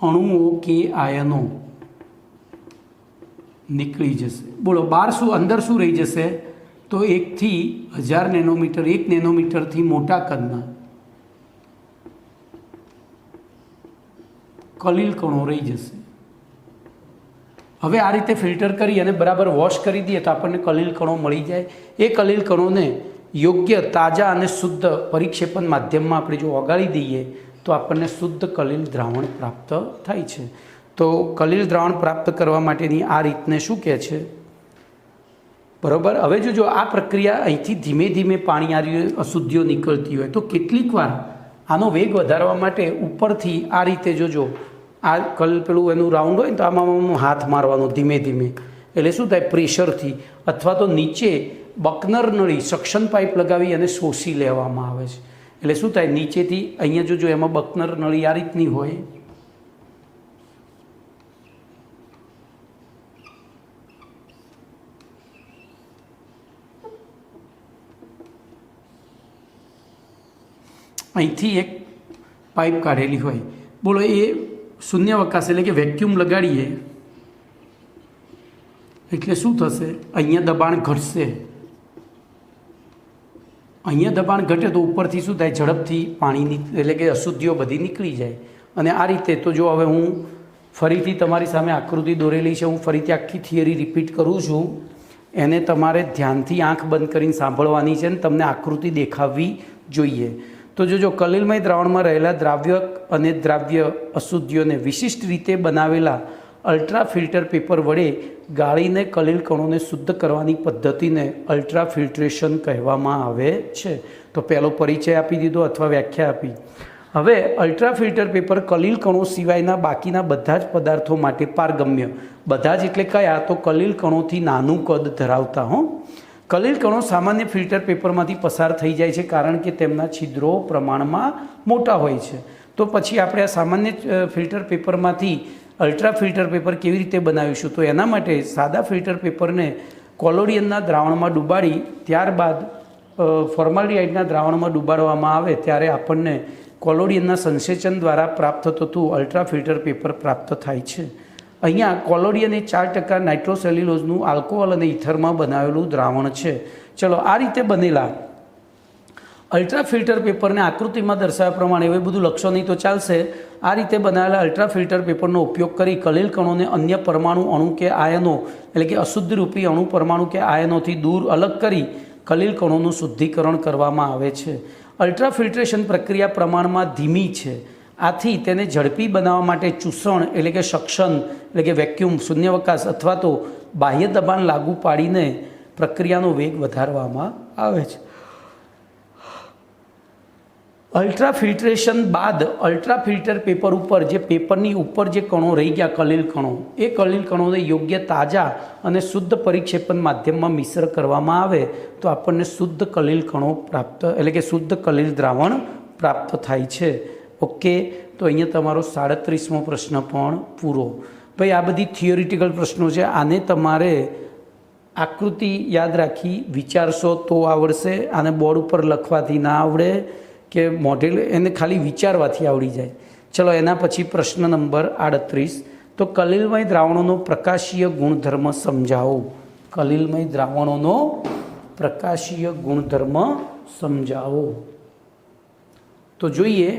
અણુઓ કે આયનો નીકળી જશે. બોલો બહાર શું, અંદર શું રહી જશે? તો 1 થી 1000 નેનોમીટર, 1 નેનોમીટરથી મોટા કદના કલીલ કણો રહી જશે. હવે આ રીતે ફિલ્ટર કરી અને બરાબર વોશ કરી દઈએ તો આપણને કલીલ કણો મળી જાય. એ કલીલ કણોને યોગ્ય તાજા અને શુદ્ધ પરિક્ષેપણ માધ્યમમાં આપણે જો ઓગાળી દઈએ તો આપણને શુદ્ધ કલીલ દ્રાવણ પ્રાપ્ત થાય છે. તો કલીલ દ્રાવણ પ્રાપ્ત કરવા માટેની આ રીતને શું કહે છે? બરાબર. હવે જો આ પ્રક્રિયા અહીંથી ધીમે ધીમે પાણી આ અશુદ્ધિઓ નીકળતી હોય તો કેટલીક વાર આનો વેગ વધારવા માટે ઉપરથી આ રીતે જોજો, આ પેલું એનું રાઉન્ડ હોય ને તો આમાં હાથ મારવાનો ધીમે ધીમે, એટલે શું થાય? પ્રેશરથી, અથવા તો નીચે બકનર નળી સક્શન પાઇપ લગાવી અને શોષી લેવામાં આવે છે. એટલે શું થાય? નીચેથી અહીંયા જોજો, એમાં બકનર નળી આ રીતની હોય, અહીંથી એક પાઇપ કાઢેલી હોય. બોલો એ શૂન્યાવકાશ એટલે કે વેક્યુમ લગાડીએ એટલે શું થશે? અહીંયા દબાણ ઘટશે. અહીંયા દબાણ ઘટે તો ઉપરથી શું થાય? ઝડપથી પાણીની એટલે કે અશુદ્ધિઓ બધી નીકળી જાય. અને આ રીતે તો જો હવે હું ફરીથી તમારી સામે આકૃતિ દોરેલી છે, હું ફરીથી આખી થિયરી રિપીટ કરું છું. એને તમારે ધ્યાનથી આંખ બંધ કરીને સાંભળવાની છે અને તમને આકૃતિ દેખાવવી જોઈએ. તો જો કલિલમય દ્રાવણમાં રહેલા દ્રાવ્ય અને દ્રાવ્ય અશુદ્ધિઓને વિશિષ્ટ રીતે બનાવેલા અલ્ટ્રા ફિલ્ટર પેપર વડે ગાળીને કલિલ કણોને શુદ્ધ કરવાની પદ્ધતિને અલ્ટ્રા ફિલ્ટ્રેશન કહેવામાં આવે છે. તો પહેલો પરિચય આપી દીધો અથવા વ્યાખ્યા આપી. હવે અલ્ટ્રા ફિલ્ટર પેપર કલિલ કણો સિવાયના બાકીના બધા જ પદાર્થો માટે પારગમ્ય. બધા જ એટલે કયા? તો કલિલ કણોથી નાનું કદ ધરાવતા કલિલ કણો સામાન્ય ફિલ્ટર પેપરમાંથી પસાર થઈ જાય છે કારણ કે તેમના છિદ્રો પ્રમાણમાં મોટા હોય છે. તો પછી આપણે આ સામાન્ય ફિલ્ટર પેપરમાંથી અલ્ટ્રા ફિલ્ટર પેપર કેવી રીતે બનાવીશું? તો એના માટે સાદા ફિલ્ટર પેપરને કોલોડિયનના દ્રાવણમાં ડૂબાડી ત્યારબાદ ફોર્માલ્ડિહાઇડના દ્રાવણમાં ડૂબાડવામાં આવે ત્યારે આપણને કોલોડિયનના સંસેચન દ્વારા પ્રાપ્ત થતું અલ્ટ્રા ફિલ્ટર પેપર પ્રાપ્ત થાય છે. અહીંયા કોલોડિયન એ 4% નાઇટ્રોસેલ્યુલોઝનું આલ્કોહોલ અને ઇથરમાં બનાવેલું દ્રાવણ છે. ચલો, આ રીતે બનેલા અલ્ટ્રા ફિલ્ટર પેપરને આકૃતિમાં દર્શાવ્યા પ્રમાણે હવે બધું લખશો નહીં તો ચાલશે. આ રીતે બનાવેલા અલ્ટ્રા ફિલ્ટર પેપરનો ઉપયોગ કરી કલિલ કણોને અન્ય પરમાણુ અણુ કે આયનો એટલે કે અશુદ્ધ રૂપી અણુ પરમાણુ કે આયનોથી દૂર અલગ કરી કલિલ કણોનું શુદ્ધિકરણ કરવામાં આવે છે. અલ્ટ્રા ફિલ્ટ્રેશન પ્રક્રિયા પ્રમાણમાં ધીમી છે. આથી તેને ઝડપી બનાવવા માટે ચૂસણ એટલે કે સક્શન એટલે કે વેક્યુમ, શૂન્યાવકાશ અથવા તો બાહ્ય દબાણ લાગુ પાડીને પ્રક્રિયાનો વેગ વધારવામાં આવે છે. અલ્ટ્રા ફિલ્ટ્રેશન બાદ અલ્ટ્રા ફિલ્ટર પેપર ઉપર જે પેપરની ઉપર જે કણો રહી ગયા કલિલ કણો, એ કલિલ કણોને યોગ્ય તાજા અને શુદ્ધ પરિક્ષેપણ માધ્યમમાં મિશ્ર કરવામાં આવે તો આપણને શુદ્ધ કલિલ કણો પ્રાપ્ત એટલે કે શુદ્ધ કલિલ દ્રાવણ પ્રાપ્ત થાય છે. ઓકે, તો અહીંયા તમારો 37મો પ્રશ્ન પણ પૂરો. ભાઈ, આ બધી થિયોરિટિકલ પ્રશ્નો છે. આને તમારે આકૃતિ યાદ રાખી વિચારશો તો આવડશે. આને બોર્ડ ઉપર લખવાથી ના આવડે કે મોડેલ એને ખાલી વિચારવાથી આવડી જાય. ચલો, એના પછી પ્રશ્ન નંબર 38. તો કલિલમય દ્રાવણોનો પ્રકાશીય ગુણધર્મ સમજાવો. કલિલમય દ્રાવણોનો પ્રકાશીય ગુણધર્મ સમજાવો. તો જોઈએ.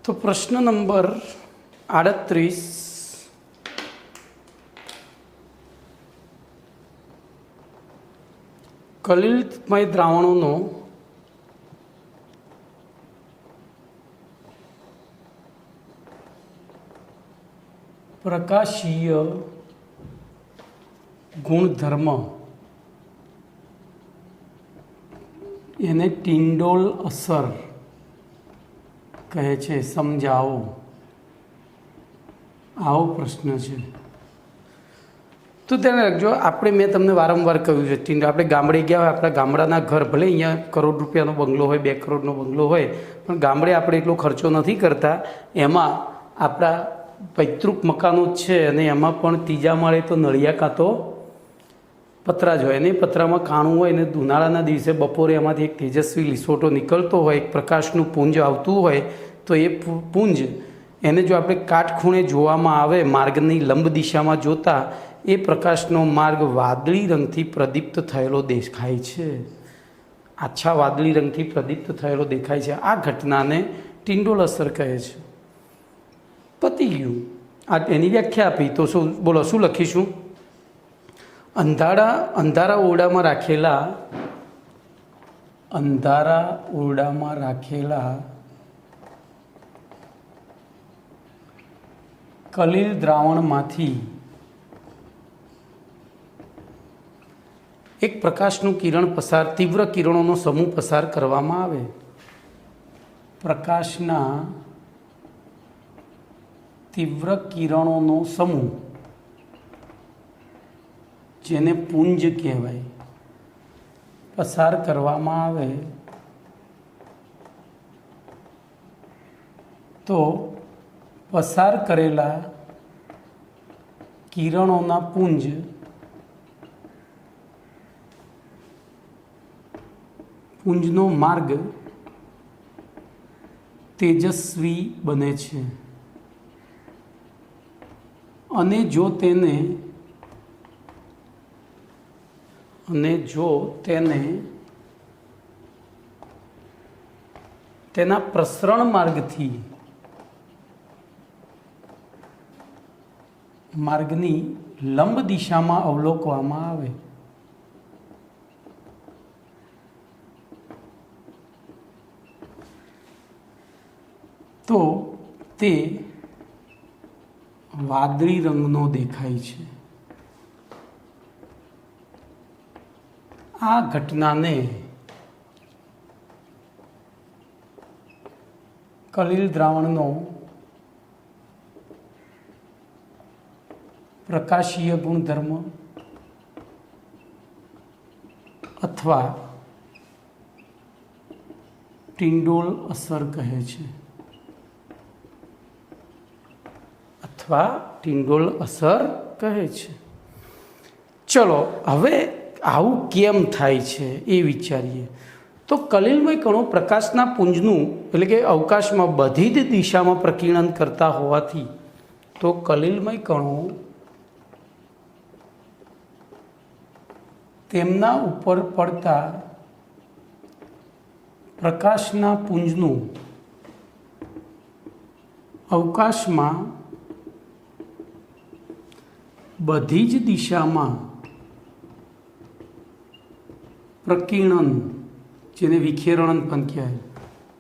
તો પ્રશ્ન નંબર 38. કલિલમય દ્રાવણોનો પ્રકાશીય ગુણધર્મ એને ટિન્ડોલ અસર કહે છે. સમજાવો. આવો પ્રશ્ન છે. તો ધ્યાન રાખજો. મેં તમને વારંવાર કહ્યું છે, આપણે ગામડે ગયા હોય, આપણા ગામડાના ઘર ભલે અહીંયા કરોડ રૂપિયાનો બંગલો હોય, 2 કરોડનો બંગલો હોય, પણ ગામડે આપણે એટલો ખર્ચો નથી કરતા. એમાં આપણા પૈતૃક મકાનો જ છે અને એમાં પણ ત્રીજા માળે તો નળિયા કાં તો પતરા જ હોય. અને પતરામાં કાણું હોય ને ઉનાળાના દિવસે બપોરે એમાંથી એક તેજસ્વી લીસોટો નીકળતો હોય, એક પ્રકાશનું પુંજ આવતું હોય. તો એ પુંજ એને જો આપણે કાટખૂણે જોવામાં આવે, માર્ગની લંબ દિશામાં જોતા, એ પ્રકાશનો માર્ગ વાદળી રંગથી પ્રદીપ્ત થયેલો દેખાય છે. આછા વાદળી રંગથી પ્રદીપ્ત થયેલો દેખાય છે. આ ઘટનાને ટિન્ડોલ અસર કહે છે. પતી ગયું. આ એની વ્યાખ્યા આપી. તો શું બોલો, શું લખીશું? અંધારા ઓરડામાં રાખેલા કલિલ દ્રાવણમાંથી એક પ્રકાશનું કિરણ તીવ્ર કિરણોનો સમૂહ પસાર કરવામાં આવે. પ્રકાશના તીવ્ર કિરણોનો સમૂહ, જેને પુંજ કહેવાય, પસાર કરવામાં આવે તો પસાર કરેલા કિરણોના પુંજનો માર્ગ તેજસ્વી બને છે. અને જો તેને તેના પ્રસરણ માર્ગની લંબ દિશામાં અવલોકવામાં આવે તો તે વાદળી રંગનો દેખાય છે. આ ઘટનાને કલિલ દ્રાવણનો પ્રકાશીય ગુણધર્મ અથવા ટિંડોલ અસર કહે છે. ચલો હવે આવું કેમ થાય છે એ વિચારીએ. તો કલિલમય કણો પ્રકાશના પુંજનું એટલે કે અવકાશમાં બધી જ દિશામાં પ્રકીર્ણન કરતા હોવાથી તો કલિલમય કણો તેમના ઉપર પડતા પ્રકાશના પુંજનું અવકાશમાં બધી જ દિશામાં પ્રકીર્ણન, જેને વિખેરણ પણ કહેવાય,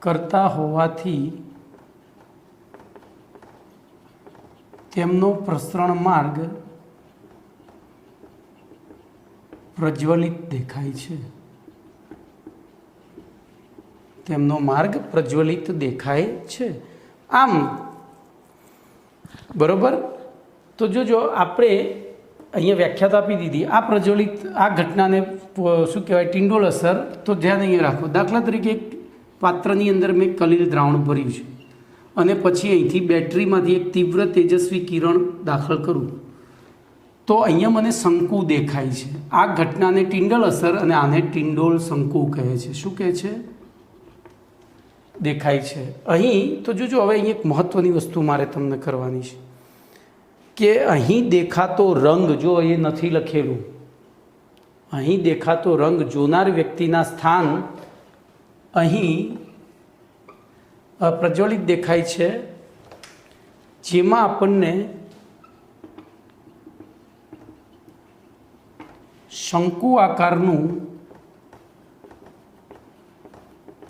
કરતા હોવાથી તેમનો પ્રસરણ માર્ગ પ્રજ્વલિત દેખાય છે. આમ બરોબર. તો જો આપણે અહીંયા વ્યાખ્યાત આપી દીધી. આ પ્રજ્વલિત આ ઘટનાને શું કહેવાય, ટિંડોલ અસર. તો ધ્યાન અહીંયા રાખો. દાખલા તરીકે એક પાત્રની અંદર મેં કલિલ દ્રાવણ ભર્યું છે અને પછી અહીંથી બેટરીમાંથી એક તીવ્ર તેજસ્વી કિરણ દાખલ કરું તો અહીંયા મને શંકુ દેખાય છે. આ ઘટનાને ટિંડોલ અસર અને આને ટિંડોલ શંકુ કહે છે. શું કહે છે? દેખાય છે. અહીં તો જોજો, હવે અહીં એક મહત્ત્વની વસ્તુ મારે તમને કરવાની છે કે અહીં દેખાતો રંગ, જો એ નથી લખેલું, અહીં દેખાતો રંગ જોનાર વ્યક્તિના સ્થાન અહીં પ્રજ્વલિત દેખાય છે, જેમાં આપણને શંકુ આકારનું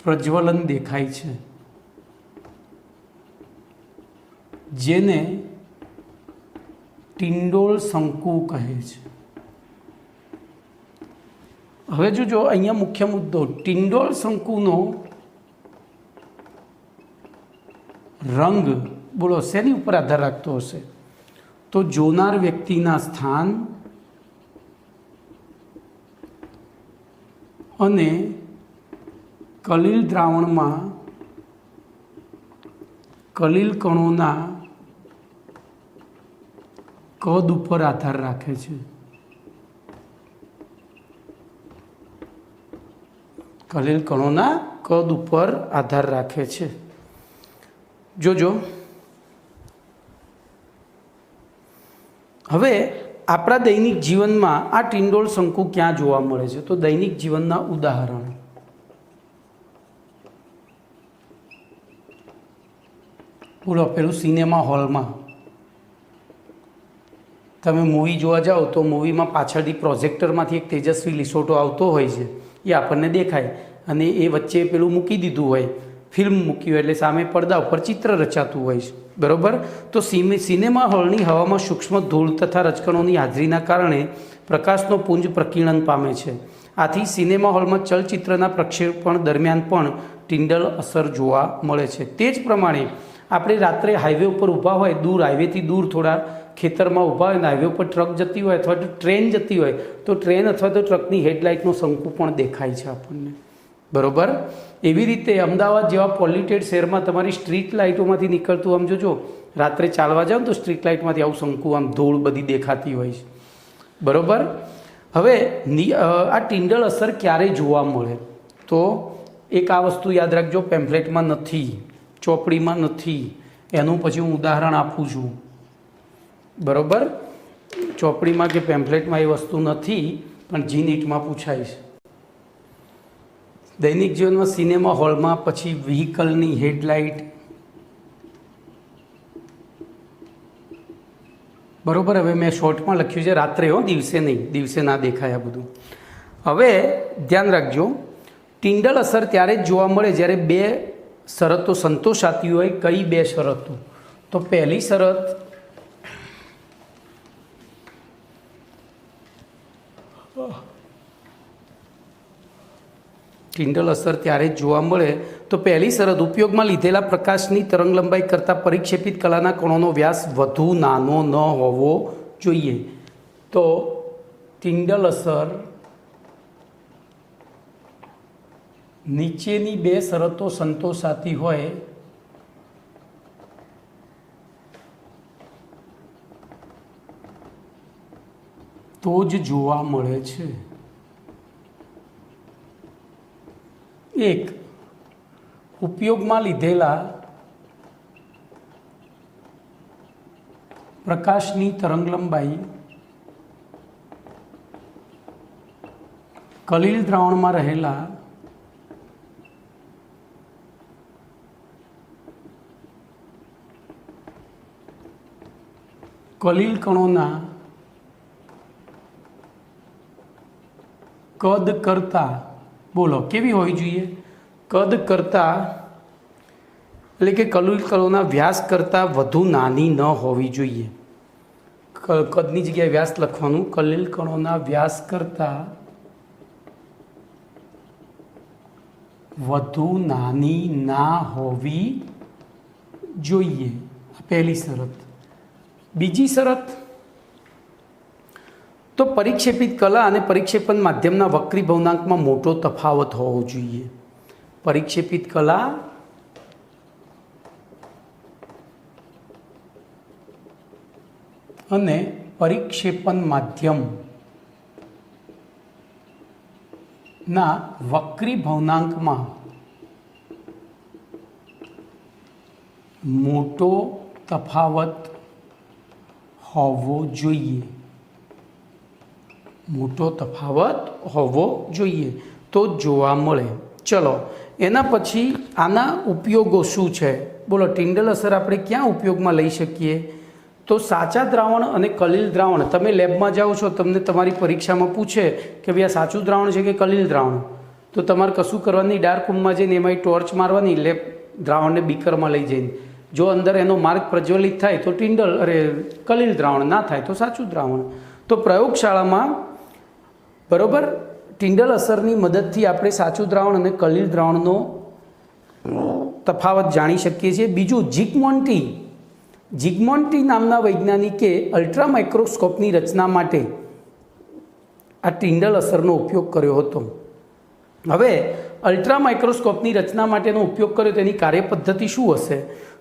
પ્રજ્વલન દેખાય છે, જેને ટિંડોલ શંકુ કહે છે. હવે જો અહીંયા મુખ્ય મુદ્દો, ટિંડોલ શંકુનો રંગ બોલો શેની ઉપર આધાર રાખતો હશે? તો જોનાર વ્યક્તિના સ્થાન અને કલિલ દ્રાવણમાં કલિલ કણોના કદ ઉપર આધાર રાખે છે. કલિલ કણોના કદ ઉપર આધાર રાખે છે. જોજો હવે આપણા દૈનિક જીવનમાં આ ટિંડોલ શંકુ ક્યાં જોવા મળે છે? તો દૈનિક જીવનના ઉદાહરણ. બોલો, પેલું સિનેમા હોલમાં તમે મૂવી જોવા જાઓ તો મૂવીમાં પાછળથી પ્રોજેક્ટરમાંથી એક તેજસ્વી લીસોટો આવતો હોય છે, એ આપણને દેખાય અને એ વચ્ચે પેલું મૂકી દીધું હોય, ફિલ્મ મૂકી હોય એટલે સામે પડદા ઉપર ચિત્ર રચાતું હોય છે. બરાબર. તો સિનેમા હોલની હવામાં સૂક્ષ્મ ધૂળ તથા રજકણોની હાજરીના કારણે પ્રકાશનો પુંજ પ્રકીર્ણન પામે છે. આથી સિનેમા હોલમાં ચલચિત્રના પ્રક્ષેપણ દરમિયાન પણ ટિંડોલ અસર જોવા મળે છે. તે જ પ્રમાણે આપણે રાત્રે હાઈવે ઉપર ઊભા હોય, દૂર હાઈવેથી દૂર થોડા ખેતરમાં ઊભા હોય ને હાઈવે ઉપર ટ્રક જતી હોય અથવા તો ટ્રેન જતી હોય તો ટ્રેન અથવા તો ટ્રકની હેડલાઇટનો શંકુ પણ દેખાય છે આપણને. બરાબર. એવી રીતે અમદાવાદ જેવા પોલ્યુટેડ શહેરમાં તમારી સ્ટ્રીટ લાઇટોમાંથી નીકળતું આમ જોજો, રાત્રે ચાલવા જાઓ તો સ્ટ્રીટ લાઇટમાંથી આવું શંકુ, આમ ધૂળ બધી દેખાતી હોય છે. બરાબર. હવે આ ટિંડોલ અસર ક્યારે જોવા મળે? તો એક આ વસ્તુ યાદ રાખજો, પેમ્ફલેટમાં નથી, ચોપડીમાં નથી, એનું પછી હું ઉદાહરણ આપું છું. બરાબર, ચોપડીમાં કે પેમ્ફલેટમાં એ વસ્તુ નથી, પણ જી નીટમાં પૂછાય છે. દૈનિક જીવનમાં સિનેમા હોલમાં, પછી વ્હીકલની હેડલાઇટ, બરાબર. હવે મેં શોર્ટમાં લખ્યું છે રાત્રે, હો, દિવસે નહીં, દિવસે ના દેખાય આ બધું. હવે ધ્યાન રાખજો, ટિન્ડલ અસર ત્યારે જ જોવા મળે જ્યારે બે શરતો સંતોષાતી હોય. કઈ બે શરતો? તો પહેલી શરત, ટિન્ડલ અસર ત્યારે જ જોવા મળે તો પહેલી શરત, ઉપયોગમાં લીધેલા પ્રકાશની તરંગલંબાઈ કરતાં પરિક્ષેપિત કલાના કણોનો વ્યાસ વધુ નાનો ન હોવો જોઈએ. તો ટિન્ડલ અસર નીચેની બે શરતો સંતોષાતી હોય તો જ જોવા મળે છે. એક, ઉપયોગમાં લીધેલા પ્રકાશની તરંગલંબાઈ કલીલ દ્રાવણમાં રહેલા કલીલ કણોના કદ કરતાં, બોલો કેવી હોવી જોઈએ? કદ કરતાં, એટલે કે કલીલ કણોના વ્યાસ કરતાં વધુ નાની ન હોવી જોઈએ. કદની જગ્યાએ વ્યાસ લખવાનું. કલીલ કણોના વ્યાસ કરતાં વધુ નાની ના હોવી જોઈએ. પહેલી શરત. બીજી શરત, તો પરિક્ષેપિત કલા અને પરિક્ષેપણ માધ્યમના વક્રીભવનાંકમાં મોટો તફાવત હોવો જોઈએ. પરિક્ષેપિત કલા અને પરિક્ષેપણ માધ્યમના વક્રીભવનાંકમાં મોટો તફાવત હોવો જોઈએ. મોટો તફાવત હોવો જોઈએ તો જોવા મળે. ચલો, એના પછી આના ઉપયોગો શું છે? બોલો, ટિન્ડલ અસર આપણે ક્યાં ઉપયોગમાં લઈ શકીએ? તો સાચા દ્રાવણ અને કલીલ દ્રાવણ, તમે લેબમાં જાઓ છો, તમને તમારી પરીક્ષામાં પૂછે કે ભાઈ આ સાચું દ્રાવણ છે કે કલીલ દ્રાવણ, તો તમારે કશું કરવાની, ડાર્ક રૂમમાં જઈને એમાં ટોર્ચ મારવાની, લેબ દ્રાવણને બીકરમાં લઈ જઈને, જો અંદર એનો માર્ગ પ્રજ્વલિત થાય તો કલીલ દ્રાવણ, ના થાય તો સાચું દ્રાવણ. તો પ્રયોગશાળામાં, બરાબર, ટિન્ડલ અસરની મદદથી આપણે સાચું દ્રાવણ અને કલીલ દ્રાવણનો તફાવત જાણી શકીએ છીએ. બીજું, ઝિગમોન્ટી નામના વૈજ્ઞાનિકે અલ્ટ્રા માઇક્રોસ્કોપની રચના માટે આ ટિન્ડલ અસરનો ઉપયોગ કર્યો હતો. હવે અલ્ટ્રા માઇક્રોસ્કોપની રચના માટેનો ઉપયોગ કર્યો તેની કાર્યપદ્ધતિ શું હશે?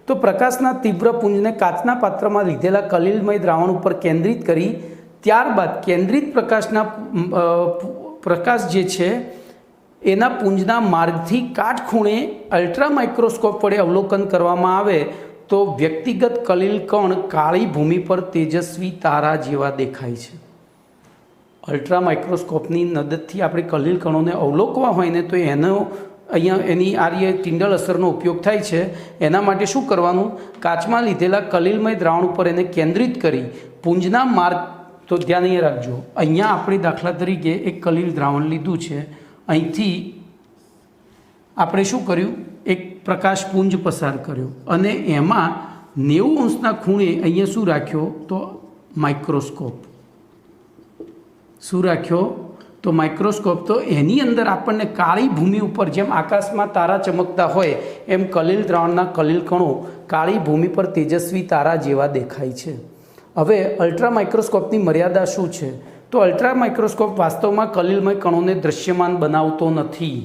તો પ્રકાશના તીવ્ર પુંજને કાચના પાત્રમાં લીધેલા કલીલમય દ્રાવણ ઉપર કેન્દ્રિત કરી, ત્યારબાદ કેન્દ્રિત પ્રકાશ જે છે એના પુંજના માર્ગથી કાટખૂણે અલ્ટ્રા માઇક્રોસ્કોપ વડે અવલોકન કરવામાં આવે તો વ્યક્તિગત કલીલ કણ કાળી ભૂમિ પર તેજસ્વી તારા જેવા દેખાય છે. અલ્ટ્રા માઇક્રોસ્કોપની મદદથી આપણે કલીલ કણોને અવલોકવા હોય ને તો અહીંયા એની ટિન્ડલ અસરનો ઉપયોગ થાય છે. એના માટે શું કરવાનું? કાચમાં લીધેલા કલીલમય દ્રાવણ ઉપર એને કેન્દ્રિત કરી પુંજના માર્ગ, તો ધ્યાન અહીંયા રાખજો, અહીંયા આપણે દાખલા તરીકે એક કલીલ દ્રાવણ લીધું છે, અહીંથી આપણે શું કર્યું? એક પ્રકાશપુંજ પસાર કર્યો અને એમાં 90 અંશના ખૂણે અહીંયા શું રાખ્યો? તો માઇક્રોસ્કોપ. શું રાખ્યો? તો માઇક્રોસ્કોપ. તો એની અંદર આપણને કાળી ભૂમિ ઉપર, જેમ આકાશમાં તારા ચમકતા હોય એમ કલીલ દ્રાવણના કલીલ કણો કાળી ભૂમિ પર તેજસ્વી તારા જેવા દેખાય છે. હવે અલ્ટ્રા માઇક્રોસ્કોપની મર્યાદા શું છે? તો અલ્ટ્રા માઇક્રોસ્કોપ વાસ્તવમાં કલીલમય કણોને દૃશ્યમાન બનાવતો નથી.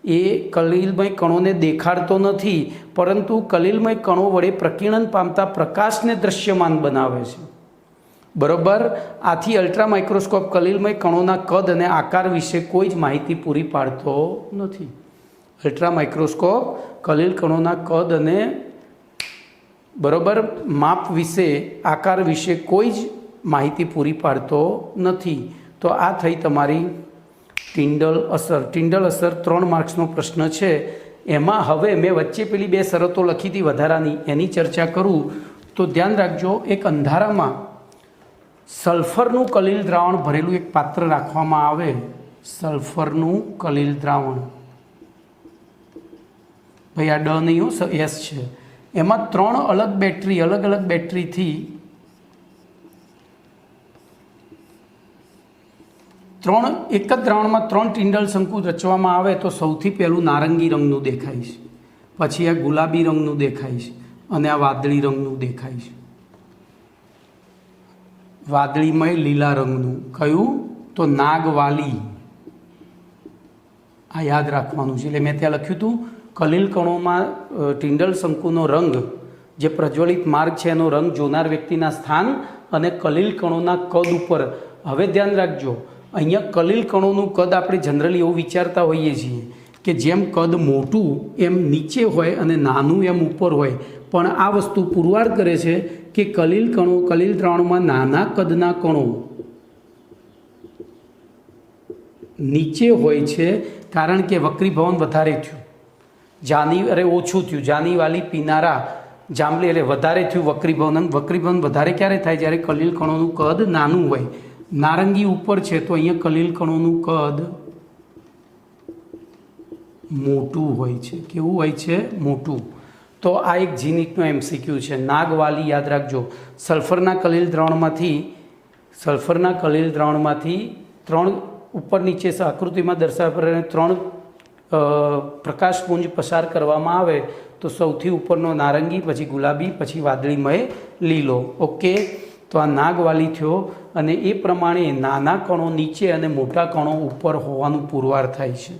એ કલીલમય કણોને દેખાડતો નથી, પરંતુ કલીલમય કણો વડે પ્રકીર્ણન પામતા પ્રકાશને દૃશ્યમાન બનાવે છે. બરાબર. આથી અલ્ટ્રા માઇક્રોસ્કોપ કલીલમય કણોના કદ અને આકાર વિશે કોઈ જ માહિતી પૂરી પાડતો નથી. અલ્ટ્રા માઇક્રોસ્કોપ કલીલ કણોના કદ અને બરોબર, માપ વિશે, આકાર વિશે કોઈ જ માહિતી પૂરી પાડતો નથી. તો આ થઈ તમારી ટિન્ડલ અસર. ટિન્ડલ અસર 3 માર્ક્સનો પ્રશ્ન છે. એમાં હવે મેં વચ્ચે પેલી 2 શરતો લખી હતી વધારાની, એની ચર્ચા કરું તો ધ્યાન રાખજો. એક અંધારામાં સલ્ફરનું કલીલ દ્રાવણ ભરેલું એક પાત્ર રાખવામાં આવે, સલ્ફરનું કલીલ દ્રાવણ, ભાઈ આ ડ નહીં હો, એસ છે. એમાં 3 અલગ બેટરી, અલગ અલગ બેટરીથી 3 એક જ દ્રાવણમાં 3 ટિન્ડલ શંકુ રચવામાં આવે તો સૌથી પહેલું નારંગી રંગનું દેખાય છે, પછી આ ગુલાબી રંગનું દેખાય છે અને આ વાદળી રંગનું દેખાય છે. વાદળીમય લીલા રંગનું કયું? તો નાગવાલી. આ યાદ રાખવાનું છે. એટલે મેં ત્યાં લખ્યું હતું કલીલ કણોમાં ટિન્ડલ શંકુનો રંગ, જે પ્રજ્વલિત માર્ગ છે એનો રંગ જોનાર વ્યક્તિના સ્થાન અને કલીલ કણોના કદ ઉપર. હવે ધ્યાન રાખજો, અહીંયા કલીલ કણોનું કદ આપણે જનરલી એવું વિચારતા હોઈએ છીએ કે જેમ કદ મોટું એમ નીચે હોય અને નાનું એમ ઉપર હોય, પણ આ વસ્તુ પુરવાર કરે છે કે કલીલ કણો, કલીલ દ્રાવણમાં નાના કદના કણો નીચે હોય છે, કારણ કે વક્રીભવન વધારે થયું, ઓછું થયું, જાનીવાલી પીનારા જાંબલી, એટલે વધારે થયું વક્રીભવન. વક્રીભવન વધારે ક્યારે થાય? જ્યારે કલીલ કણોનું કદ નાનું હોય. નારંગી ઉપર છે તો અહીંયા કલીલ કણોનું કદ મોટું હોય છે. કેવું હોય છે? મોટું. તો આ એક જીનીટનો MCQ છે. નાગવાલી યાદ રાખજો. સલ્ફરના કલીલ દ્રાવણમાંથી 3 ઉપર નીચે આકૃતિમાં દર્શાવ્યા પ્રમાણે 3 પ્રકાશપુંજ પસાર કરવામાં આવે તો સૌથી ઉપરનો નારંગી, પછી ગુલાબી, પછી વાદળીમય લીલો. ઓકે, તો આ નાગવાલી થયો. અને એ પ્રમાણે નાના કણો નીચે અને મોટા કણો ઉપર હોવાનું પુરવાર થાય છે.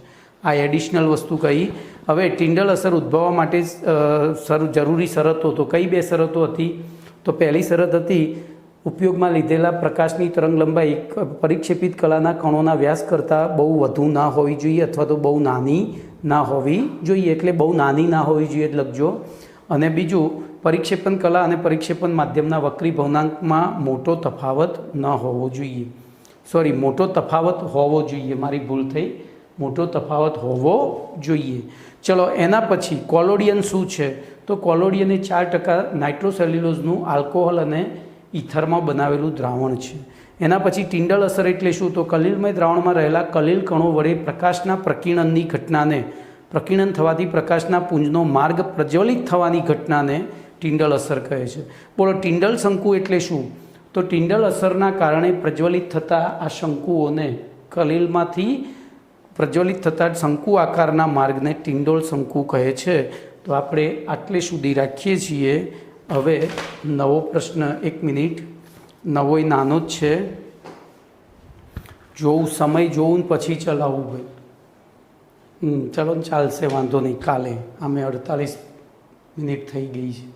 આ એડિશનલ વસ્તુ કહી. હવે ટિન્ડલ અસર ઉદ્ભવવા માટે જરૂરી શરતો તો કઈ 2 શરતો હતી? તો પહેલી શરત હતી ઉપયોગમાં લીધેલા પ્રકાશની તરંગ લંબાઈ પરિક્ષેપિત કલાના કણોના વ્યાસ કરતાં બહુ વધુ ના હોવી જોઈએ, અથવા તો બહુ નાની ના હોવી જોઈએ. એટલે બહુ નાની ના હોવી જોઈએ લખજો. અને બીજું, પરિક્ષેપણ કલા અને પરિક્ષેપણ માધ્યમના વક્રીભવનાંકમાં મોટો તફાવત ન હોવો જોઈએ. મોટો તફાવત હોવો જોઈએ, મારી ભૂલ થઈ, મોટો તફાવત હોવો જોઈએ. ચલો, એના પછી કોલોડિયન શું છે? તો કોલોડિયન એ 4% નાઇટ્રોસેલ્યુલોઝનું આલ્કોહોલ અને ઇથરમાં બનાવેલું દ્રાવણ છે. એના પછી ટિન્ડલ અસર એટલે શું? તો કલીલમય દ્રાવણમાં રહેલા કલીલ કણો વડે પ્રકાશના પ્રકીર્ણનની ઘટનાને, પ્રકીર્ણન થવાથી પ્રકાશના પુંજનો માર્ગ પ્રજ્વલિત થવાની ઘટનાને ટિન્ડલ અસર કહે છે. બોલો, ટિન્ડલ શંકુ એટલે શું? તો ટિન્ડલ અસરના કારણે પ્રજ્વલિત થતા આ શંકુઓને, કલીલમાંથી પ્રજ્વલિત થતા શંકુ આકારના માર્ગને ટિન્ડલ શંકુ કહે છે. તો આપણે આટલે સુધી રાખીએ છીએ. હવે નવો પ્રશ્ન, 1 મિનિટ, નવોય નાનો જ છે, જોઉં સમય જોઉં પછી ચલાવવું ભાઈ. ચલો ચાલશે, વાંધો નહીં. કાલે અમે 48 મિનિટ થઈ ગઈ છે.